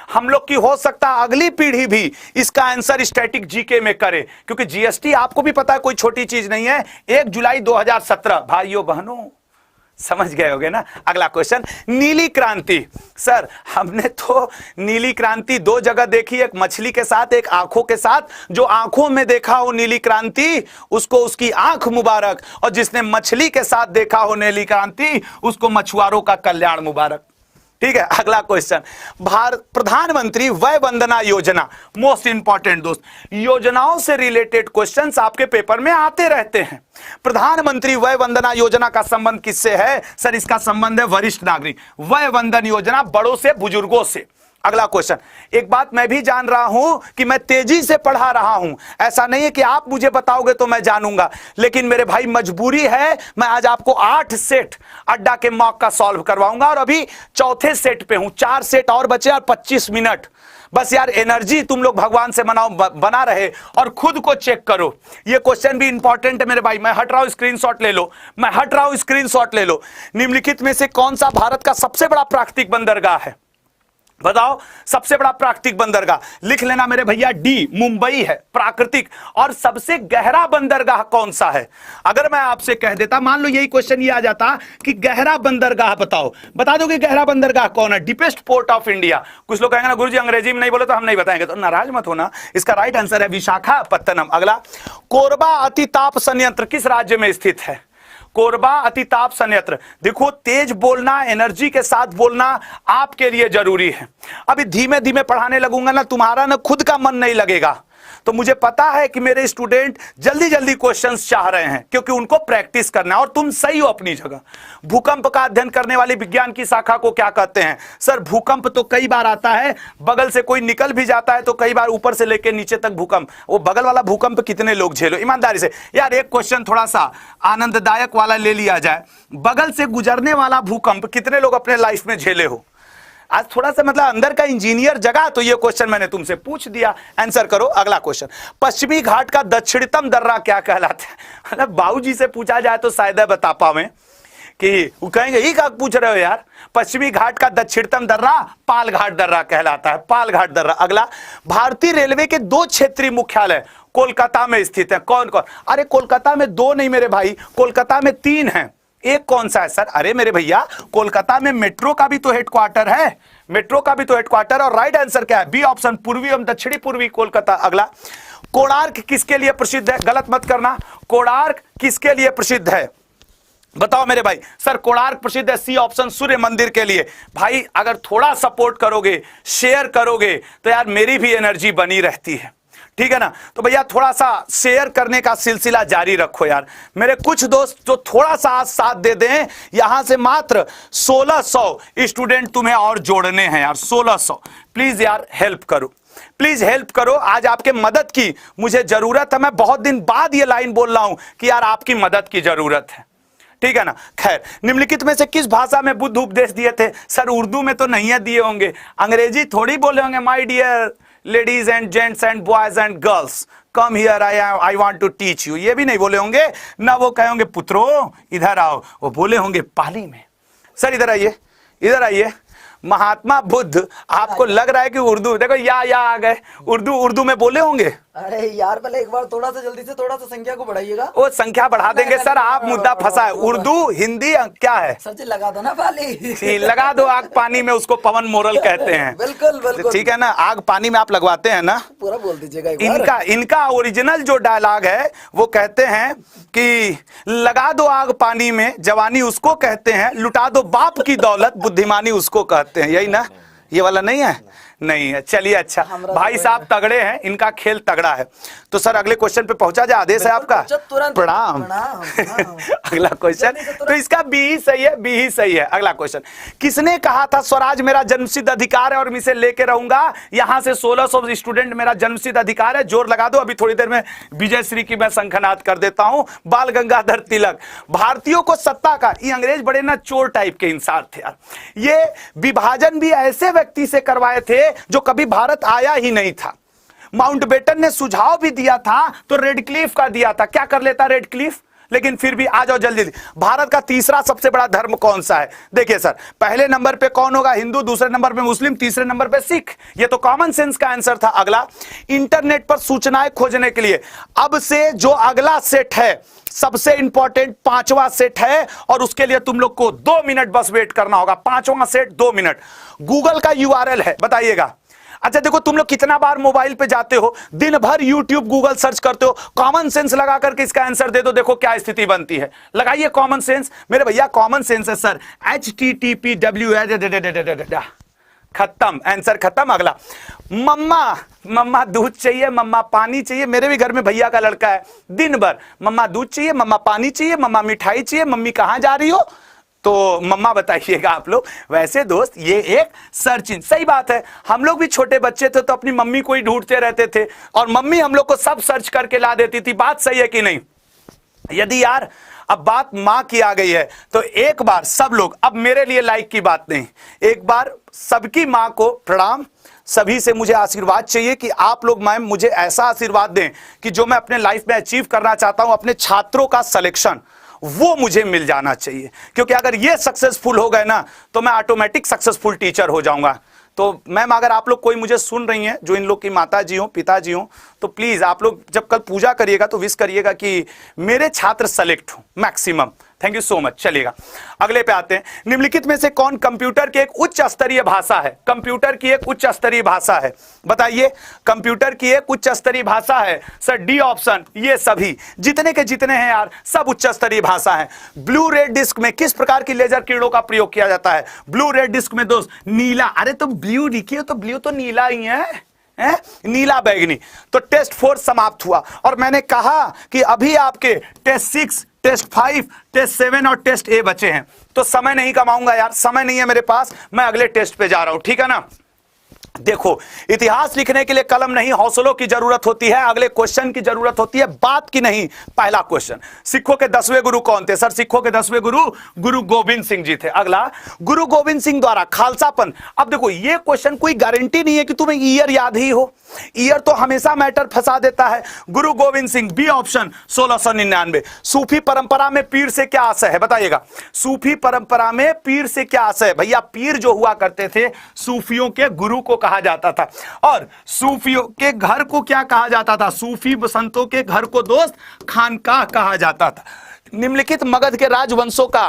हम लोग की हो सकता है अगली पीढ़ी भी इसका आंसर स्टैटिक जीके में करे, क्योंकि जीएसटी आपको भी पता है कोई छोटी चीज नहीं है। 1 जुलाई 2017 भाइयों बहनों समझ गए होगे ना। अगला क्वेश्चन, नीली क्रांति। सर हमने तो नीली क्रांति 2 जगह देखी, एक मछली के साथ, एक आंखों के साथ। जो आंखों में देखा हो नीली क्रांति उसको उसकी आंख मुबारक, और जिसने मछली के साथ देखा हो नीली क्रांति उसको मछुआरों का कल्याण मुबारक। ठीक है, अगला क्वेश्चन, भारत प्रधानमंत्री वय वंदना योजना, मोस्ट इंपॉर्टेंट दोस्त, योजनाओं से रिलेटेड क्वेश्चंस आपके पेपर में आते रहते हैं। प्रधानमंत्री वय वंदना योजना का संबंध किससे है? सर इसका संबंध है वरिष्ठ नागरिक, वय वंदन योजना बड़ों से बुजुर्गों से। अगला क्वेश्चन, एक बात मैं भी जान रहा हूं कि मैं तेजी से पढ़ा रहा हूं, ऐसा नहीं है कि आप मुझे बताओगे तो मैं जानूंगा, लेकिन मेरे भाई मजबूरी है, मैं आज आपको 8 सेट अड्डा के मॉक का सॉल्व करवाऊंगा और अभी चौथे सेट पे हूं। 4 सेट और बचे और 25 मिनट। बस यार एनर्जी तुम लोग भगवान से बना रहे और खुद को चेक करो। ये क्वेश्चन भी इंपॉर्टेंट है मेरे भाई। मैं हट रहा हूं, स्क्रीनशॉट ले लो, मैं हट रहा हूं, स्क्रीनशॉट ले लो। निम्नलिखित में से कौन सा भारत का सबसे बड़ा प्राकृतिक बंदरगाह है? बताओ, सबसे बड़ा प्राकृतिक बंदरगाह लिख लेना मेरे भैया, डी मुंबई है प्राकृतिक। और सबसे गहरा बंदरगाह कौन सा है? अगर मैं आपसे कह देता, मान लो यही क्वेश्चन ये आ जाता कि गहरा बंदरगाह बताओ, बता दो कि गहरा बंदरगाह कौन है? Deepest port of India. कुछ लोग कहेंगे ना गुरुजी अंग्रेजी में नहीं बोले तो हम नहीं बताएंगे, तो नाराज मत होना, इसका राइट आंसर है विशाखापत्तनम। अगला, कोरबा अतिताप संयंत्र किस राज्य में स्थित है? कोरबा अतिताप संयंत्र। देखो तेज बोलना, एनर्जी के साथ बोलना आपके लिए जरूरी है। अभी धीमे धीमे पढ़ाने लगूंगा ना, तुम्हारा ना खुद का मन नहीं लगेगा। तो मुझे पता है कि मेरे स्टूडेंट जल्दी जल्दी क्वेश्चंस चाह रहे हैं, क्योंकि उनको प्रैक्टिस करना है और तुम सही हो अपनी जगह। भूकंप का अध्ययन करने वाली विज्ञान की शाखा को क्या कहते हैं? सर भूकंप तो कई बार आता है, बगल से कोई निकल भी जाता है तो कई बार ऊपर से लेकर नीचे तक भूकंप। वो बगल वाला भूकंप कितने लोग झेलो ईमानदारी से? यार एक क्वेश्चन थोड़ा सा आनंददायक वाला ले लिया जाए, बगल से गुजरने वाला भूकंप कितने लोग अपने लाइफ में झेले हो? आज थोड़ा सा मतलब अंदर का इंजीनियर जगा, तो ये क्वेश्चन मैंने तुमसे पूछ दिया, आंसर करो। अगला क्वेश्चन, पश्चिमी घाट का दक्षिणतम दर्रा क्या कहलाता है? मतलब बाबूजी से पूछा जाए तो शायद बता पावे कि वो कहेंगे ही क्या पूछ रहे हो यार। पश्चिमी घाट का दक्षिणतम दर्रा पाल घाट दर्रा कहलाता है, पाल घाट दर्रा। अगला, भारतीय रेलवे के 2 क्षेत्रीय मुख्यालय कोलकाता में स्थित है, कौन कौन? अरे कोलकाता में 2 नहीं मेरे भाई, कोलकाता में 3 है। एक कौन सा है सर? अरे मेरे भैया कोलकाता में मेट्रो का भी तो हेडक्वार्टर है, मेट्रो का भी तो हेडक्वार्टर। और राइट आंसर क्या है? बी ऑप्शन, पूर्वी एवं दक्षिणी पूर्वी कोलकाता। अगला, कोणार्क किसके लिए प्रसिद्ध है? गलत मत करना, कोणार्क किसके लिए प्रसिद्ध है बताओ मेरे भाई? सर कोणार्क प्रसिद्ध है, सी ऑप्शन, सूर्य मंदिर के लिए। भाई अगर थोड़ा सपोर्ट करोगे, शेयर करोगे तो यार मेरी भी एनर्जी बनी रहती है, ठीक है ना? तो भैया थोड़ा सा शेयर करने का सिलसिला जारी रखो यार। मेरे कुछ दोस्त जो थोड़ा सा आज साथ दे दें, यहां से मात्र 1600 स्टूडेंट तुम्हें और जोड़ने हैं यार, 1600। प्लीज यार हेल्प करो, प्लीज हेल्प करो। आज आपके मदद की मुझे जरूरत है। मैं बहुत दिन बाद ये लाइन बोल रहा हूं कि यार आपकी मदद की जरूरत है, ठीक है ना? खैर, निम्नलिखित में से किस भाषा में बुद्ध उपदेश दिए थे? सर उर्दू में तो नहीं दिए होंगे, अंग्रेजी थोड़ी बोले होंगे। My dear ladies and gents and boys and girls come here, I want to teach you, ये भी नहीं बोले होंगे ना। वो कहे होंगे पुत्रों इधर आओ, वो बोले होंगे पाली में। सर इधर आइए, इधर आइए। महात्मा बुद्ध, आपको लग रहा है कि उर्दू, देखो या आ गए, उर्दू में बोले होंगे? अरे यार पहले एक बार थोड़ा सा जल्दी से थोड़ा सा संख्या को बढ़ाइएगा। वो संख्या बढ़ा देंगे सर, आप मुद्दा फंसा है। उर्दू हिंदी क्या है? सर जी लगा दो ना पाली। लगा दो आग पानी में, उसको पवन मोरल कहते हैं। बिल्कुल बिल्कुल, ठीक है ना? आग पानी में आप लगवाते हैं ना, पूरा बोल दीजिएगा। इनका ओरिजिनल जो डायलॉग है वो कहते हैं कि लगा दो आग पानी में, जवानी उसको कहते हैं, लुटा दो बाप की दौलत, बुद्धिमानी उसको कहते हैं। यही ना? ये वाला नहीं है? नहीं है। चलिए अच्छा, हमरा भाई तो साहब तगड़े हैं, इनका खेल तगड़ा है। तो सर अगले क्वेश्चन पे पहुंचा जाए, आदेश है आपका। तुरंत प्रणाम। अगला क्वेश्चन, तो इसका बी ही सही है, बी ही सही है। अगला क्वेश्चन, किसने कहा था स्वराज मेरा जन्मसिद्ध अधिकार है और मैं इसे लेके रहूंगा? यहां से 1600 स्टूडेंट मेरा जन्मसिद्ध अधिकार है, जोर लगा दो। अभी थोड़ी देर में विजय श्री की मैं शंखनाद कर देता हूं। बाल गंगाधर तिलक। भारतीयों को सत्ता का, ये अंग्रेज बड़े ना चोर टाइप के इंसान थे यार। ये विभाजन भी ऐसे व्यक्ति से करवाए थे जो कभी भारत आया ही नहीं था। माउंटबेटन ने सुझाव भी दिया था तो रेडक्लिफ का दिया था। क्या कर लेता रेडक्लिफ? लेकिन फिर भी आ जाओ जल्दी। भारत का तीसरा सबसे बड़ा धर्म कौन सा है? देखिए सर, पहले नंबर पे कौन होगा? हिंदू, दूसरे नंबर पे मुस्लिम, तीसरे नंबर पे सिख। ये तो कॉमन सेंस का आंसर था। अगला, इंटरनेट पर सूचनाएं खोजने के लिए अब से जो अगला सेट है, सबसे इंपॉर्टेंट 5वां सेट है, और उसके लिए तुम लोग को 2 मिनट बस वेट करना होगा। 5वां सेट 2 मिनट। गूगल का यूआरएल है, बताइएगा। अच्छा देखो, तुम लोग कितना बार मोबाइल पे जाते हो, दिन भर यूट्यूब गूगल सर्च करते हो, कॉमन सेंस लगा करके इसका आंसर दे दो, देखो क्या स्थिति बनती है। लगाइए कॉमन सेंस मेरे भैया, कॉमन सेंस है सर। HTTPW खत्म, आंसर खत्म। अगला, मम्मा दूध चाहिए, मम्मा पानी चाहिए। मेरे भी घर में भैया का लड़का है, दिन भर मम्मा दूध चाहिए, मम्मा पानी चाहिए, मम्मा मिठाई चाहिए, मम्मी कहां जा रही हो? तो मम्मा बताइएगा आप लोग। वैसे दोस्त, ये एक सर्च इंजन, सही बात है। हम लोग भी छोटे बच्चे थे तो अपनी मम्मी को ही ढूंढते रहते थे, और मम्मी हम लोग को सब सर्च करके ला देती थी। बात सही है कि नहीं? यदि यार अब बात मां की आ गई है तो एक बार सब लोग, अब मेरे लिए लाइक की बात नहीं, एक बार सबकी मां को प्रणाम। सभी से मुझे आशीर्वाद चाहिए कि आप लोग मैम मुझे ऐसा आशीर्वाद दें कि जो मैं अपने लाइफ में अचीव करना चाहता हूं, अपने छात्रों का सिलेक्शन, वो मुझे मिल जाना चाहिए। क्योंकि अगर ये सक्सेसफुल हो गए ना तो मैं ऑटोमेटिक सक्सेसफुल टीचर हो जाऊंगा। तो मैम अगर आप लोग कोई मुझे सुन रही हैं, जो इन लोग की माता जी हो, पिताजी हो, तो प्लीज आप लोग जब कल पूजा करिएगा तो विश करिएगा कि मेरे छात्र सेलेक्ट हो maximum. Thank you so much. चलिएगा अगले पे आते हैं। निम्नलिखित में से कौन कंप्यूटर की एक उच्च स्तरीय भाषा है? कंप्यूटर की एक उच्च स्तरीय भाषा है, बताइए। कंप्यूटर की एक उच्च स्तरीय भाषा है सर, डी ऑप्शन। ये सभी जितने के जितने हैं यार, सब उच्च स्तरीय भाषा है। ब्लू रेड डिस्क में किस प्रकार की लेजर किरणों का प्रयोग किया जाता है? ब्लू रेड डिस्क में दोस्त नीला, अरे तो ब्लू लिखिए तो ब्लू तो नीला ही है, नीला बैगनी। तो टेस्ट 4 समाप्त हुआ, और मैंने कहा कि अभी आपके टेस्ट 6, टेस्ट 5, टेस्ट 7 और टेस्ट ए बचे हैं। तो समय नहीं कमाऊंगा यार, समय नहीं है मेरे पास, मैं अगले टेस्ट पे जा रहा हूं, ठीक है ना। देखो, इतिहास लिखने के लिए कलम नहीं, हौसलों की जरूरत होती है। अगले क्वेश्चन की जरूरत होती है, बात की नहीं। पहला क्वेश्चन, सिखों के 10वें गुरु कौन थे? सर सिखों के 10वें गुरु गुरु गोविंद सिंह जी थे। अगला, गुरु गोविंद सिंह द्वारा खालसापन। अब देखो, ये क्वेश्चन कोई गारंटी नहीं है कि तुम्हें ईयर याद ही हो, ईयर तो हमेशा मैटर फंसा देता है। गुरु गोविंद सिंह, बी ऑप्शन 1699। सूफी परंपरा में पीर से क्या आशय है? बताइएगा। सूफी परंपरा में पीर से क्या आशय है? भैया पीर जो हुआ करते थे, सूफियों के गुरु को कहा जाता था। और सूफियों के घर को क्या कहा जाता था? सूफी संतों के घर को दोस्त खानकाह कहा जाता था। निम्नलिखित मगध के राजवंशों का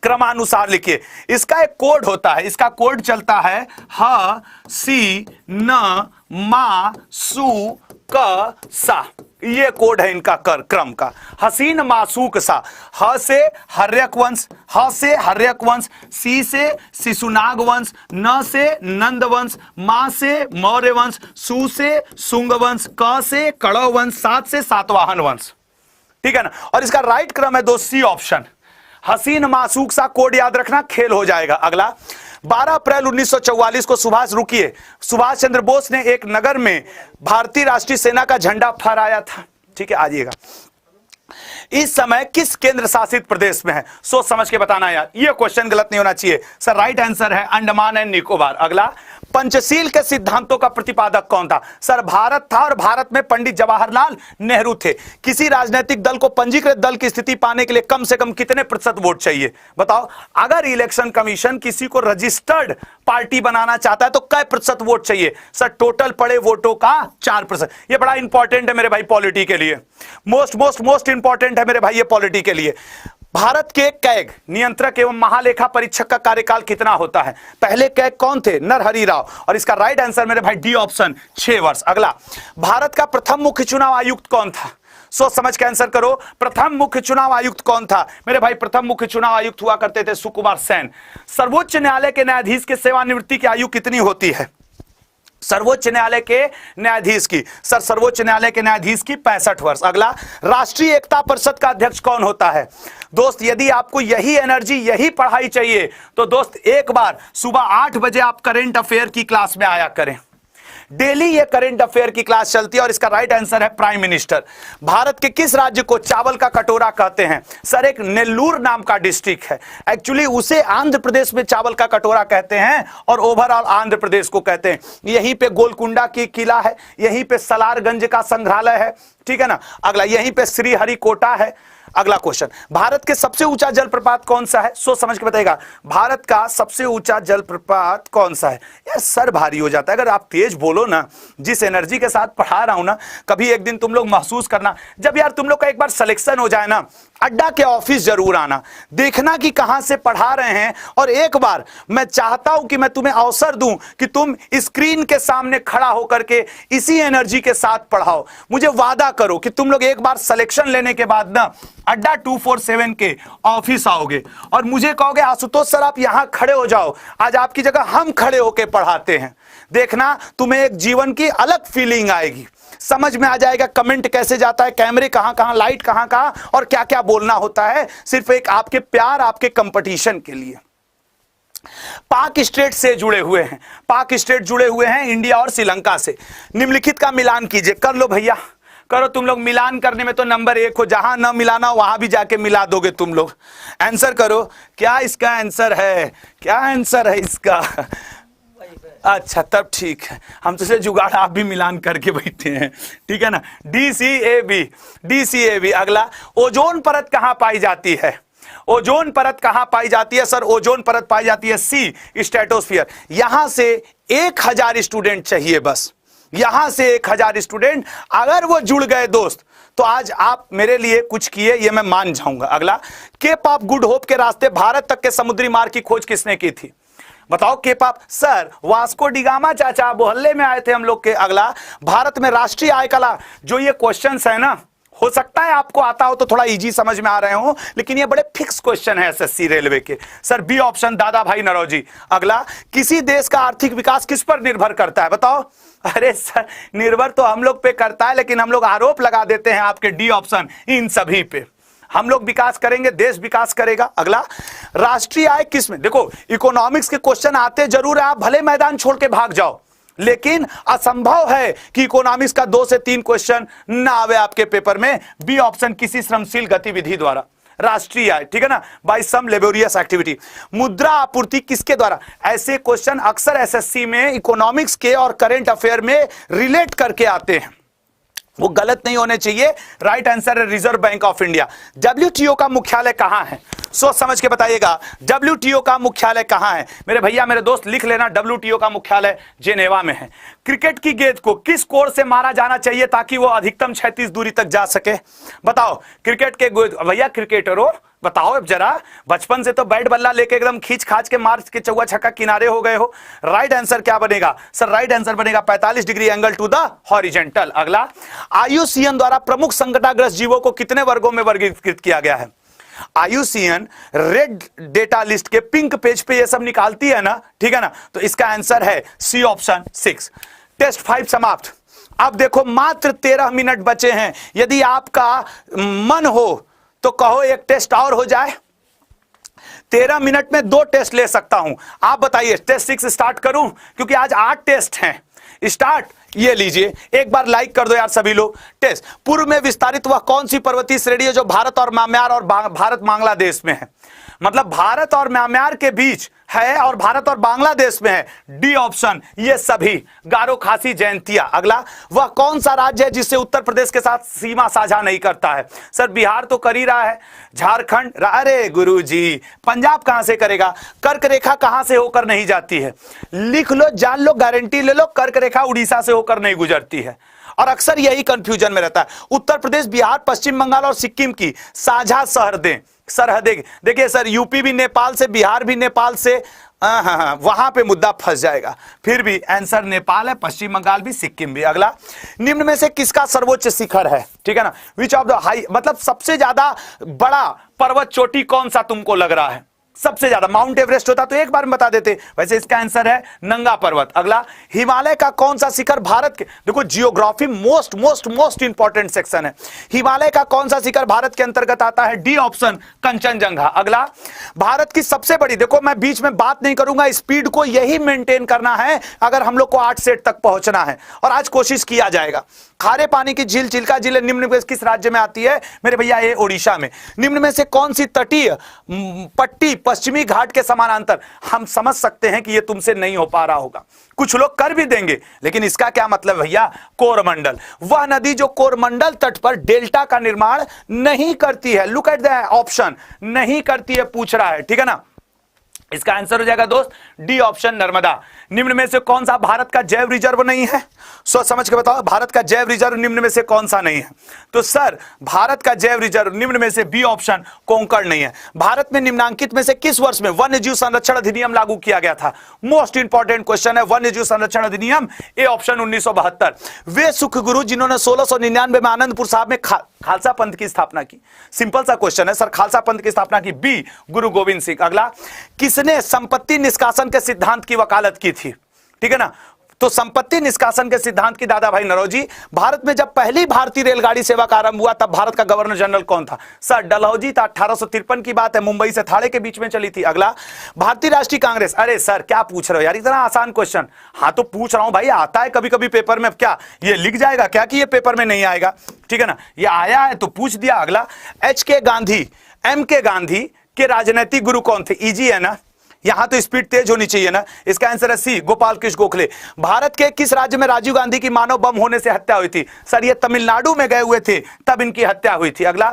क्रमानुसार लिखिए। इसका एक कोड होता है, इसका कोड चलता है ह सी न मा सू क सा। ये कोड है इनका क्रम का। हसीन मासूक सा, ह से हर्यक वंश, ह से हर्यक वंश, सी से शिशुनाग वंश, न से नंद वंश, मा से मौर्य वंश, सू से सुंग वंश, क से कड़व वंश, सात से सातवाहन वंश, ठीक है ना। और इसका राइट क्रम है दोस्त सी ऑप्शन। हसीन मासूक सा कोड याद रखना, खेल हो जाएगा। अगला, 12 अप्रैल 1944 को सुभाष चंद्र बोस ने एक नगर में भारतीय राष्ट्रीय सेना का झंडा फहराया था, ठीक है। आइएगा, इस समय किस केंद्र शासित प्रदेश में है? सोच समझ के बताना यार, ये क्वेश्चन गलत नहीं होना चाहिए। सर राइट आंसर है अंडमान एंड निकोबार। अगला, पंचशील के सिद्धांतों का प्रतिपादक कौन था? सर भारत था, और भारत में पंडित जवाहरलाल नेहरू थे। किसी राजनीतिक दल को पंजीकृत दल की स्थिति पाने के लिए कम से कम कितने प्रतिशत वोट चाहिए? बताओ। अगर इलेक्शन कमीशन किसी को रजिस्टर्ड पार्टी बनाना चाहता है तो कै प्रतिशत वोट चाहिए? सर टोटल पड़े वोटों का 4%। ये बड़ा इंपॉर्टेंट है मेरे भाई पॉलिटी के लिए, मोस्ट इंपॉर्टेंट है मेरे भाई ये पॉलिटी के लिए। भारत के कैग नियंत्रक एवं महालेखा परीक्षक का कार्यकाल कितना होता है? पहले कैग कौन थे? नरहरि राव। और इसका राइट आंसर मेरे भाई डी ऑप्शन 6 वर्ष। अगला, भारत का प्रथम मुख्य चुनाव आयुक्त कौन था? सोच समझ के आंसर करो। प्रथम मुख्य चुनाव आयुक्त कौन था? मेरे भाई प्रथम मुख्य चुनाव आयुक्त हुआ करते थे सुकुमार सेन। सर्वोच्च न्यायालय के न्यायाधीश के सेवानिवृत्ति की आयु कितनी होती है? सर्वोच्च न्यायालय के न्यायाधीश की, सर सर्वोच्च न्यायालय के न्यायाधीश की 65 वर्ष। अगला, राष्ट्रीय एकता परिषद का अध्यक्ष कौन होता है? दोस्त यदि आपको यही एनर्जी, यही पढ़ाई चाहिए तो दोस्त एक बार सुबह 8 बजे आप करंट अफेयर की क्लास में आया करें। डेली ये करंट अफेयर की क्लास चलती है और इसका राइट आंसर है प्राइम मिनिस्टर। भारत के किस राज्य को चावल का कटोरा कहते हैं? सर एक नेल्लूर नाम का डिस्ट्रिक्ट है, एक्चुअली उसे आंध्र प्रदेश में चावल का कटोरा कहते हैं और ओवरऑल आंध्र प्रदेश को कहते हैं। यहीं पे गोलकुंडा की किला है, यहीं पे सलारगंज का संग्रहालय है, ठीक है ना। अगला, यहीं पे श्रीहरिकोटा है। अगला क्वेश्चन, भारत के सबसे ऊंचा जलप्रपात कौन सा है? सोच समझ के बताइएगा, भारत का सबसे ऊंचा जलप्रपात कौन सा है? यार सर भारी हो जाता है अगर आप तेज बोलो ना। जिस एनर्जी के साथ पढ़ा रहा हूं ना, कभी एक दिन तुम लोग महसूस करना, जब यार तुम लोग का एक बार सिलेक्शन हो जाए ना, अड्डा के ऑफिस जरूर आना, देखना कि कहां से पढ़ा रहे हैं। और एक बार मैं चाहता हूं कि मैं तुम्हें अवसर दूं कि तुम स्क्रीन के सामने खड़ा होकर के इसी एनर्जी के साथ पढ़ाओ। मुझे वादा करो कि तुम लोग एक बार सिलेक्शन लेने के बाद ना अड्डा 247 के ऑफिस आओगे और मुझे कहोगे आशुतोष सर आप यहां खड़े हो जाओ, आज आपकी जगह हम खड़े होकर पढ़ाते हैं। देखना तुम्हें एक जीवन की अलग फीलिंग आएगी, समझ में आ जाएगा कमेंट कैसे जाता है, कैमरे कहां कहां, लाइट कहां कहां और क्या क्या बोलना होता है, सिर्फ एक आपके प्यार, आपके कंपटीशन के लिए। पाक स्टेट से जुड़े हुए हैं, पाक स्टेट जुड़े हुए हैं इंडिया और श्रीलंका से। निम्नलिखित का मिलान कीजिए। कर लो भैया, करो। तुम लोग मिलान करने में तो नंबर 1 हो, जहां न मिलाना वहां भी जाके मिला दोगे तुम लोग। आंसर करो, क्या इसका आंसर है? क्या आंसर है इसका? अच्छा तब ठीक है, हम तो से जुगाड़ आप भी मिलान करके बैठे हैं, ठीक है ना। DCAB, DCAB। अगला, ओजोन परत कहां पाई जाती है? ओजोन परत कहां पाई जाती है? सर ओजोन परत पाई जाती है C, स्ट्रेटोस्फीयर। यहां से 1000 स्टूडेंट चाहिए बस, यहां से 1000 स्टूडेंट अगर वो जुड़ गए दोस्त तो आज आप मेरे लिए कुछ किए, ये मैं मान जाऊंगा। अगला, केप ऑफ गुड होप के रास्ते भारत तक के समुद्री मार्ग की खोज किसने की थी? बताओ। Cape of, sir Vasco da Gama चाचा मोहल्ले में आए थे हम लोग के। अगला, भारत में राष्ट्रीय आय कला, जो ये क्वेश्चंस है ना, हो सकता है आपको आता हो तो थोड़ा इजी समझ में आ रहे हो, लेकिन ये बड़े फिक्स क्वेश्चन है SSC रेलवे के। सर बी ऑप्शन, दादा भाई नरौजी। अगला, किसी देश का आर्थिक विकास किस पर निर्भर करता है? बताओ। अरे सर निर्भर तो हम लोग पे करता है, लेकिन हम लोग आरोप लगा देते हैं आपके डी ऑप्शन इन सभी पे। हम लोग विकास करेंगे, देश विकास करेगा। अगला, राष्ट्रीय आय किस में? देखो इकोनॉमिक्स के क्वेश्चन आते जरूर है, आप भले मैदान छोड़ के भाग जाओ, लेकिन असंभव है कि इकोनॉमिक्स का 2 से 3 क्वेश्चन ना आवे आपके पेपर में। बी ऑप्शन, किसी श्रमशील गतिविधि द्वारा राष्ट्रीय आय, ठीक है ना, बाय सम लेबोरियस एक्टिविटी। मुद्रा आपूर्ति किसके द्वारा? ऐसे क्वेश्चन अक्सर SSC में इकोनॉमिक्स के और करंट अफेयर में रिलेट करके आते हैं, वो गलत नहीं होने चाहिए। राइट आंसर है reserve bank of India. WTO का मुख्यालय कहां है? सोच समझ के बताइएगा, WTO का मुख्यालय कहां है? मेरे भैया मेरे दोस्त लिख लेना, WTO का मुख्यालय जेनेवा में है। क्रिकेट की गेंद को किस कोर से मारा जाना चाहिए ताकि वो अधिकतम 36 दूरी तक जा सके? बताओ। क्रिकेट के भैया क्रिकेटरों बताओ अब जरा, बचपन से तो बैट बल्ला लेके एकदम खींच खाच के मार के चौका छक्का किनारे हो गए हो। राइट आंसर क्या बनेगा? सर राइट आंसर बनेगा 45 degree angle to the horizontal. अगला, IUCN द्वारा प्रमुख संकटाग्रस्त जीवों को कितने वर्गों में वर्गीकृत किया गया है? IUCN रेड डेटा लिस्ट के पिंक पेज पे ये सब निकालती है ना, ठीक है ना, तो इसका आंसर है C ऑप्शन 6। टेस्ट 5 समाप्त। अब देखो मात्र 13 मिनट बचे हैं, यदि आपका मन हो तो कहो एक टेस्ट और हो जाए। 13 मिनट में 2 टेस्ट ले सकता हूं। आप बताइए टेस्ट 6 स्टार्ट करूं, क्योंकि आज 8 टेस्ट हैं। स्टार्ट, ये लीजिए, एक बार लाइक कर दो यार सभी लोग। टेस्ट, पूर्व में विस्तारित वह कौन सी पर्वतीय श्रेणी है जो भारत और म्यांमार और भारत बांग्लादेश में है? मतलब भारत और म्यांमार के बीच है और भारत और बांग्लादेश में है। डी ऑप्शन, ये सभी गारो खासी जयंतिया। अगला, वह कौन सा राज्य है जिससे उत्तर प्रदेश के साथ सीमा साझा नहीं करता है? सर बिहार तो कर ही रहा है, झारखंड, अरे गुरुजी पंजाब कहां से करेगा? कर्क रेखा कहां से होकर नहीं जाती है? लिख लो, जान लो, गारंटी ले लो, कर्क रेखा उड़ीसा से होकर नहीं गुजरती है। और अक्सर यही कंफ्यूजन में रहता है। उत्तर प्रदेश, बिहार, पश्चिम बंगाल और सिक्किम की साझा सरहदें। देखिए सर, यूपी भी नेपाल से, बिहार भी नेपाल से, वहां पे मुद्दा फंस जाएगा। फिर भी आंसर नेपाल है, पश्चिम बंगाल भी, सिक्किम भी। अगला, निम्न में से किसका सर्वोच्च शिखर है? ठीक है ना, विच ऑफ द हाई, मतलब सबसे ज्यादा बड़ा पर्वत चोटी कौन सा तुमको लग रहा है? सबसे ज्यादा माउंट एवरेस्ट होता तो एक बार में बता देते। वैसे इसका आंसर है नंगा पर्वत। अगला, हिमालय का कौन सा शिखर भारत के, देखो geography most most most important section है। हिमालय का कौन सा शिखर भारत के अंतर्गत आता है? D option, Kanchenjunga. अगला, भारत की सबसे बड़ी, देखो मैं बीच में बात नहीं करूंगा, स्पीड को यही मेंटेन करना है अगर हम लोग को 8 सेट तक पहुंचना है, और आज कोशिश किया जाएगा। खारे पानी की झील चिल्का झील निम्न में किस राज्य में आती है मेरे भैया? ये ओडिशा में। निम्न में से कौन सी तटीय पट्टी पश्चिमी घाट के समानांतर, हम समझ सकते हैं कि ये तुमसे नहीं हो पा रहा होगा, कुछ लोग कर भी देंगे, लेकिन इसका क्या मतलब भैया? कोरमंडल। वह नदी जो कोरमंडल तट पर डेल्टा का निर्माण नहीं करती है। लुक एट द ऑप्शन, नहीं करती है पूछ रहा है, ठीक है ना। इसका आंसर हो जाएगा दोस्त डी ऑप्शन, नर्मदा। निम्न में से कौन सा भारत का जैव रिजर्व नहीं है? सोच समझ के बताओ, भारत का जैव रिजर्व निम्न में से कौन सा नहीं है? तो सर भारत का जैव रिजर्व निम्न में से बी ऑप्शन, कोंकण नहीं है। भारत में निम्नांकित में से किस वर्ष में वन्य जीव संरक्षण अधिनियम लागू किया गया था? मोस्ट इंपॉर्टेंट क्वेश्चन है, वन्य जीव संरक्षण अधिनियम, ए ऑप्शन 1972। वे सुख गुरु जिन्होंने 1699 में आनंदपुर साहब में खालसा पंथ की स्थापना की। सिंपल सा क्वेश्चन है सर, खालसा पंथ की स्थापना की, बी गुरु गोविंद सिंह। अगला, किसने संपत्ति निष्कासन के सिद्धांत की वकालत की थी? ठीक है ना, तो संपत्ति निष्कासन के सिद्धांत की दादा भाई नरौजी। भारत में जब पहली भारतीय रेलगाड़ी सेवा का आरंभ हुआ तब भारत का गवर्नर जनरल कौन था? सर डलहौजी था, 1853 की बात है, मुंबई से थाड़े के बीच में चली थी। अगला, भारतीय राष्ट्रीय कांग्रेस, अरे सर क्या पूछ रहे हो यार, इतना आसान क्वेश्चन। हाँ तो पूछ रहा हूं भाई, आता है कभी कभी पेपर में, क्या ये लिख जाएगा क्या कि ये पेपर में नहीं आएगा? ठीक है ना, ये आया है तो पूछ दिया। अगला, एच के गांधी, एम के गांधी के राजनीतिक गुरु कौन थे? इजी है ना, यहां तो स्पीड तेज होनी चाहिए ना। इसका आंसर है सी, गोपाल कृष्ण गोखले। भारत के किस राज्य में राजीव गांधी की मानव बम होने से हत्या हुई थी? सर ये तमिलनाडु में गए हुए थे तब इनकी हत्या हुई थी। अगला,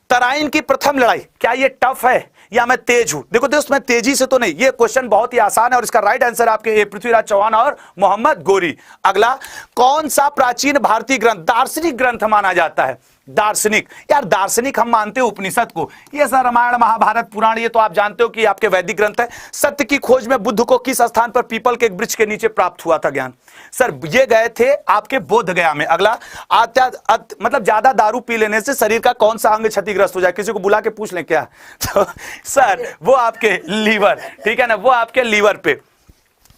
तराइन की प्रथम लड़ाई, क्या ये टफ है या मैं तेज हूं? देखो दोस्त, मैं तेजी से तो नहीं, ये क्वेश्चन बहुत ही आसान है और इसका राइट आंसर आपके पृथ्वीराज चौहान और मोहम्मद गोरी। अगला, कौन सा प्राचीन भारतीय ग्रंथ दार्शनिक ग्रंथ माना जाता है? दार्शनिक, यार दार्शनिक हम मानते हो उपनिषद को, ये सर रामायण महाभारत पुराण ये तो आप जानते हो कि आपके वैदिक ग्रंथ है। सत्य की खोज में बुद्ध को किस स्थान पर पीपल के एक वृक्ष के नीचे प्राप्त हुआ था ज्ञान? सर ये गए थे आपके बोध गया में। अगला, मतलब ज्यादा दारू पी लेने से शरीर का कौन सा अंग क्षतिग्रस्त हो जाए? किसी को बुला के पूछ लें क्या? तो सर वो आपके लीवर, ठीक है ना, वो आपके लीवर पे।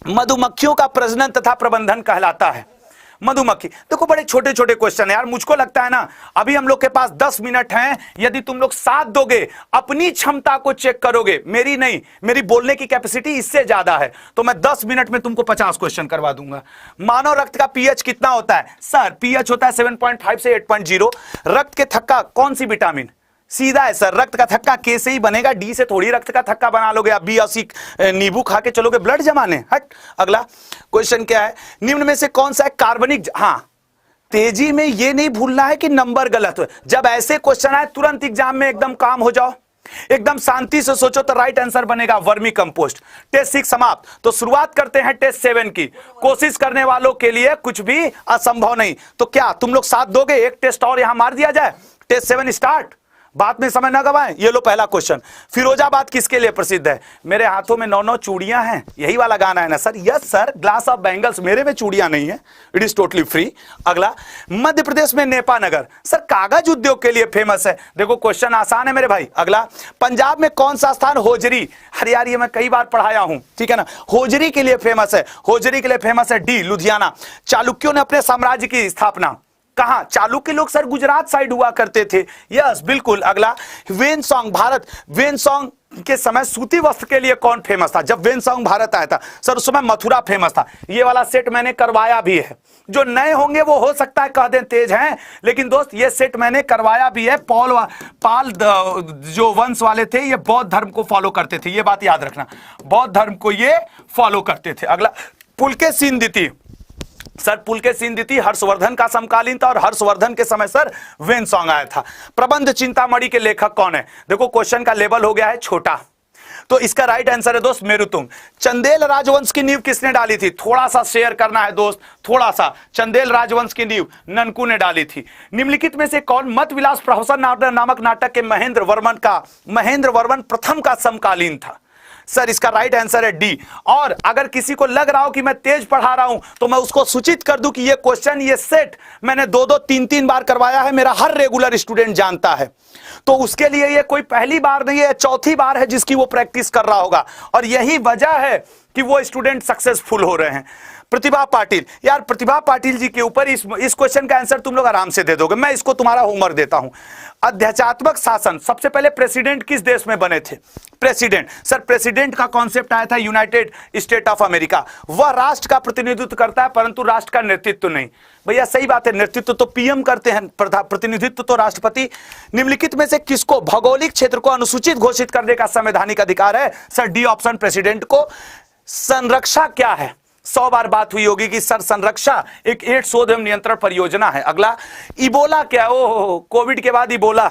मधुमक्खियों का प्रजनन तथा प्रबंधन कहलाता है? मधुमक्खी, देखो बड़े छोटे छोटे क्वेश्चन है यार, मुझको लगता है ना अभी हम लोग के पास 10 मिनट हैं, यदि तुम लोग साथ दोगे, अपनी क्षमता को चेक करोगे, मेरी नहीं, मेरी बोलने की कैपेसिटी इससे ज्यादा है, तो मैं 10 मिनट में तुमको 50 क्वेश्चन करवा दूंगा। मानव रक्त का पीएच कितना होता है? सर पीएच होता है 7.5 से 8.0। रक्त के थक्का कौन सी विटामिन? सीधा है सर, रक्त का थक्का के से ही बनेगा, डी से थोड़ी रक्त का थक्का बना लोगे आप, बी 80 नींबू खा के चलोगे ब्लड जमाने, हट। अगला क्वेश्चन क्या है? निम्न में से कौन सा है कार्बनिक, हाँ तेजी में ये नहीं भूलना है कि नंबर गलत हो, जब ऐसे क्वेश्चन आए तुरंत एग्जाम में एकदम काम हो जाओ, एकदम शांति से सोचो तो राइट आंसर बनेगा वर्मी कंपोस्ट। टेस्ट 6 समाप्त, तो शुरुआत करते हैं टेस्ट 7 की। कोशिश करने वालों के लिए कुछ भी असंभव नहीं, तो क्या तुम लोग साथ दोगे? एक टेस्ट और यहां मार दिया जाए, टेस्ट 7 स्टार्ट, बात में समय ना गवाएं। ये लो पहला क्वेश्चन, फिरोजाबाद किसके लिए प्रसिद्ध है? मेरे हाथों में 9 चूड़ियां हैं, यही वाला गाना है ना sir? Yes sir, glass of bangles, मेरे में चूड़ियां नहीं है, इट इज टोटली फ्री। अगला, मध्य प्रदेश में नेपा नगर सर कागज उद्योग के लिए फेमस है। देखो क्वेश्चन आसान है मेरे भाई। अगला, पंजाब में कौन सा स्थान होजरी, अरे यार ये मैं कई बार पढ़ाया हूं, ठीक है ना, होजरी के लिए फेमस है, होजरी के लिए फेमस है, डी लुधियाना। चालुक्यों ने अपने साम्राज्य की स्थापना कहां? चालुक्य लोग सर गुजरात साइड हुआ करते थे, यस बिल्कुल। अगला, वेनसोंग, भारत वेनसोंग के समय सूती वस्त्र के लिए कौन फेमस था? जब वेनसोंग भारत आया था सर उस समय मथुरा फेमस था। ये वाला सेट मैंने करवाया भी है, जो नए होंगे वो हो सकता है कह दें तेज हैं, लेकिन दोस्त ये सेट मैंने करवाया भी है। पाल जो वंश वाले थे ये बौद्ध धर्म को फॉलो करते थे, ये बात याद रखना, बौद्ध धर्म को ये फॉलो करते थे। अगला, पुलकेशिन द्वितीय, सर पुलकेशिन द्वितीय हर्षवर्धन का समकालीन था और हर्षवर्धन के समय सर वेनसोंग आया था। प्रबंध चिंतामणि के लेखक कौन है? देखो क्वेश्चन का लेवल हो गया है छोटा, तो इसका राइट आंसर है दोस्त मेरुतुंग। चंदेल राजवंश की नींव किसने डाली थी? थोड़ा सा शेयर करना है दोस्त, थोड़ा सा। चंदेल राजवंश की नींव ननकू ने डाली थी। निम्नलिखित में से कौन मत विलास प्रहसन नामक नाटक के महेंद्र वर्मन प्रथम का समकालीन था? सर इसका राइट आंसर है डी। और अगर किसी को लग रहा हो कि मैं तेज पढ़ा रहा हूं तो मैं उसको सूचित कर दूं कि ये क्वेश्चन, ये सेट मैंने 2-2 3-3 बार करवाया है, मेरा हर रेगुलर स्टूडेंट जानता है। तो उसके लिए ये कोई पहली बार नहीं है, चौथी बार है जिसकी वो प्रैक्टिस कर रहा होगा, और यही वजह है कि वो स्टूडेंट सक्सेसफुल हो रहे हैं। प्रतिभा पाटिल, यार प्रतिभा पाटिल जी के ऊपर इस क्वेश्चन का आंसर तुम लोग आराम से दे दोगे, मैं इसको तुम्हारा होमवर्क देता हूं। अध्यात्मक शासन, सबसे पहले प्रेसिडेंट किस देश में बने थे? प्रेसिडेंट, सर प्रेसिडेंट का कॉन्सेप्ट आया था यूनाइटेड स्टेट ऑफ अमेरिका। वह राष्ट्र का प्रतिनिधित्व करता है परंतु राष्ट्र का नेतृत्व नहीं। भैया सही बात है, नेतृत्व तो पीएम करते हैं, प्रतिनिधित्व तो राष्ट्रपति। निम्नलिखित में से किसको भौगोलिक क्षेत्र को अनुसूचित घोषित करने का संवैधानिक अधिकार है? सर डी ऑप्शन, प्रेसिडेंट को। संरक्षा क्या है? 100 बार बात हुई होगी कि सर संरक्षा एक एड्स शोध एवं नियंत्रण परियोजना है। अगला, इबोला क्या? ओहो, कोविड के बाद इबोला,